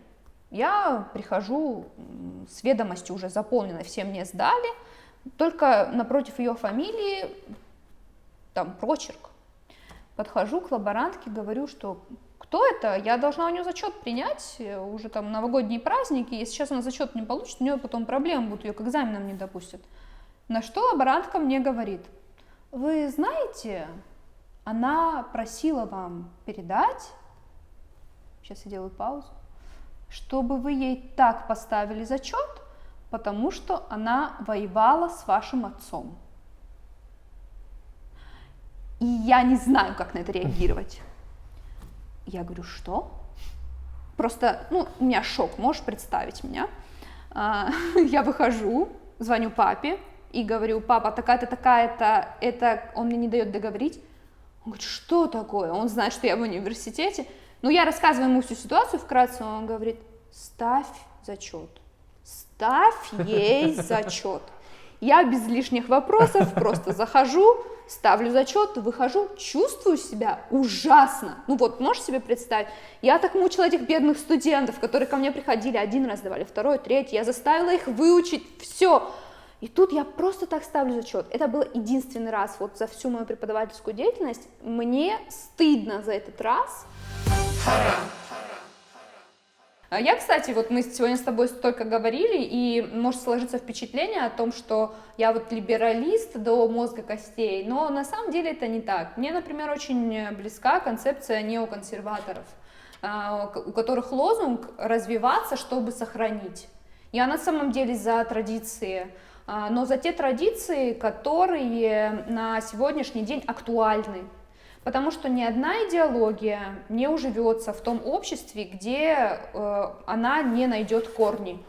S1: Я прихожу с ведомостью уже заполненной, все мне сдали, только напротив ее фамилии там прочерк. Подхожу к лаборантке, говорю, что кто это? Я должна у нее зачет принять, уже там новогодние праздники, если сейчас она зачет не получит, у нее потом проблемы будут, ее к экзаменам не допустят. На что лаборантка мне говорит, вы знаете, она просила вам передать, сейчас я делаю паузу, чтобы вы ей так поставили зачет, потому что она воевала с вашим отцом.
S5: и я не знаю, как на это реагировать. Я говорю, что? Просто, у меня шок, можешь представить меня? Я выхожу, звоню папе и говорю, папа, такая-то, такая-то, это он мне не дает договорить. Он говорит, что такое? Он знает, что я в университете. Я рассказываю ему всю ситуацию вкратце, он говорит, ставь зачет, ставь ей зачет. Я без лишних вопросов просто захожу, ставлю зачет, выхожу, чувствую себя ужасно. Можешь себе представить? Я так мучила этих бедных студентов, которые ко мне приходили, один раз давали, второй, третий, я заставила их выучить все. И тут я просто так ставлю зачет. Это был единственный раз за всю мою преподавательскую деятельность. Мне стыдно за этот раз. Я, кстати, мы сегодня с тобой столько говорили, и может сложиться впечатление о том, что я либералист до мозга костей, но на самом деле это не так. Мне, например, очень близка концепция неоконсерваторов, у которых лозунг «развиваться, чтобы сохранить». Я на самом деле за традиции, но за те традиции, которые на сегодняшний день актуальны. Потому что ни одна идеология не уживется в том обществе, где она не найдет корни.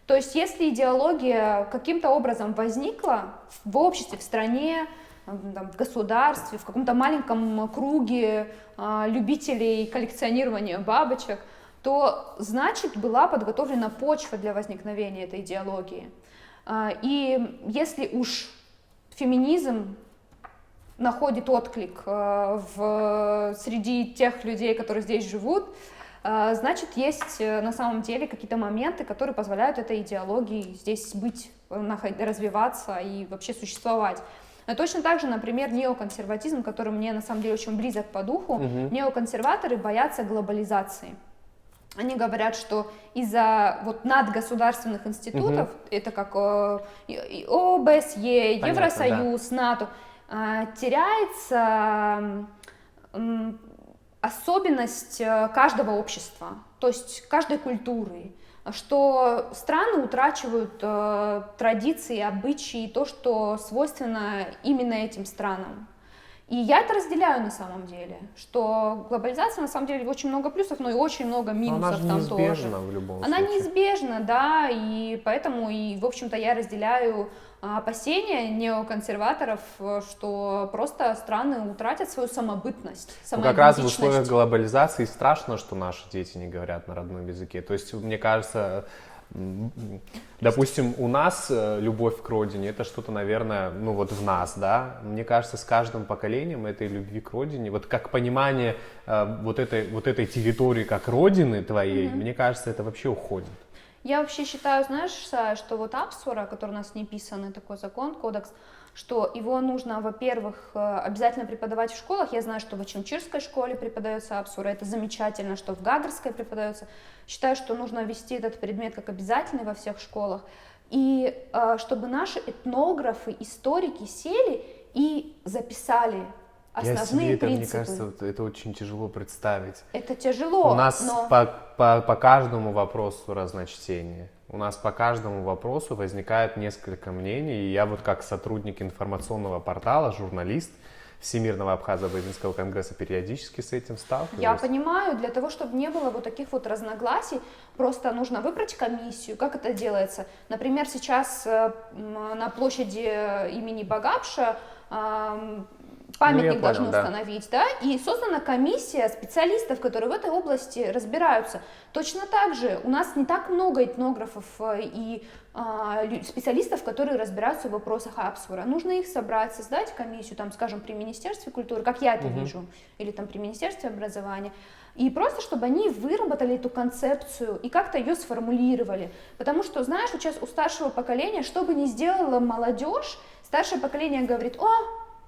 S5: То есть если идеология каким-то образом возникла в обществе, в стране, в государстве, в каком-то маленьком круге любителей коллекционирования бабочек, то значит была подготовлена почва для возникновения этой идеологии. И если уж феминизм находит отклик среди тех людей, которые здесь живут, значит, есть на самом деле какие-то моменты, которые позволяют этой идеологии здесь быть, развиваться и вообще существовать. Но точно так же, например, неоконсерватизм, который мне на самом деле очень близок по духу, неоконсерваторы боятся глобализации. Они говорят, что из-за надгосударственных институтов, это как ОБСЕ, понятно, Евросоюз, да. НАТО, теряется особенность каждого общества, то есть каждой культуры, что страны утрачивают традиции, обычаи, то, что свойственно именно этим странам. И я это разделяю на самом деле, что глобализация на самом деле очень много плюсов, но и очень много минусов там тоже. Она неизбежна в любом случае. Она неизбежна, да, и поэтому, в общем-то, я разделяю опасения неоконсерваторов, что просто страны утратят свою самобытность,
S2: как раз в условиях глобализации страшно, что наши дети не говорят на родном языке. То есть, мне кажется, допустим, у нас любовь к родине, это что-то, наверное, в нас, да. Мне кажется, с каждым поколением этой любви к родине, как понимание этой территории как родины твоей, мне кажется, это вообще уходит.
S5: Я вообще считаю, знаешь, что Апсура, который у нас не писанный такой закон, кодекс, что его нужно, во-первых, обязательно преподавать в школах. Я знаю, что в Ачимчирской школе преподается Апсура, это замечательно, что в Гагарской преподается. Считаю, что нужно ввести этот предмет как обязательный во всех школах. И чтобы наши этнографы, историки сели и записали основные принципы.
S2: Мне кажется, это очень тяжело представить.
S5: Это тяжело.
S2: У нас по каждому вопросу разночтение. У нас по каждому вопросу возникает несколько мнений. И я как сотрудник информационного портала, журналист Всемирного Абхазо-Абазинского конгресса периодически с этим сталкиваюсь.
S5: Я понимаю, для того, чтобы не было таких разногласий, просто нужно выбрать комиссию. Как это делается? Например, сейчас на площади имени Багапша памятник должны установить, да, и создана комиссия специалистов, которые в этой области разбираются. Точно так же у нас не так много этнографов и специалистов, которые разбираются в вопросах Апсура. Нужно их собрать, создать комиссию, скажем, при Министерстве культуры, как я это вижу, или при Министерстве образования, и просто, чтобы они выработали эту концепцию и как-то ее сформулировали. Потому что, знаешь, сейчас у старшего поколения, что бы ни сделала молодежь, старшее поколение говорит: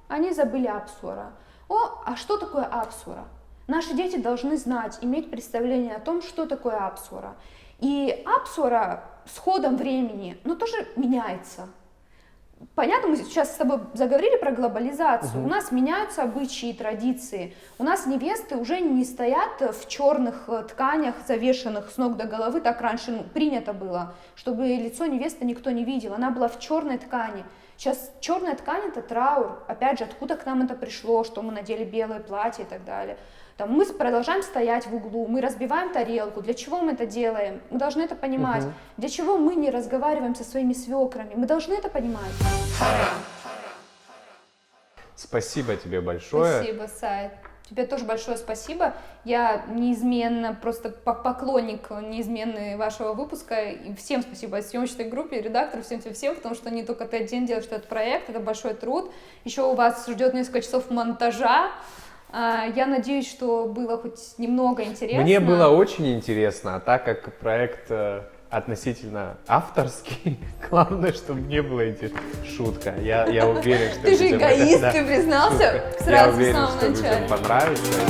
S5: они забыли Апсура. А что такое Апсура? Наши дети должны знать, иметь представление о том, что такое Апсура. И Апсура с ходом времени, тоже меняется. Понятно, мы сейчас с тобой заговорили про глобализацию. У нас меняются обычаи и традиции. У нас невесты уже не стоят в черных тканях, завешенных с ног до головы. Так раньше принято было, чтобы лицо невесты никто не видел. Она была в черной ткани. Сейчас черная ткань — это траур. Опять же, откуда к нам это пришло, что мы надели белое платье и так далее. Там, мы продолжаем стоять в углу, мы разбиваем тарелку. Для чего мы это делаем? Мы должны это понимать. Для чего мы не разговариваем со своими свекрами? Мы должны это понимать.
S2: Спасибо тебе большое.
S5: Спасибо, Сай. Тебе тоже большое спасибо. Я неизменно, просто поклонник неизменный вашего выпуска. И всем спасибо съемочной группе, редактору, всем, потому что не только ты один делаешь этот проект, это большой труд. Еще у вас ждет несколько часов монтажа. Я надеюсь, что было хоть немного интересно.
S2: Мне было очень интересно, а так как проект относительно авторский, главное, чтобы не было шутка. Я уверен, что
S5: ты же эгоист, ты признался сразу в самом начале.
S2: Я уверен, что людям понравится.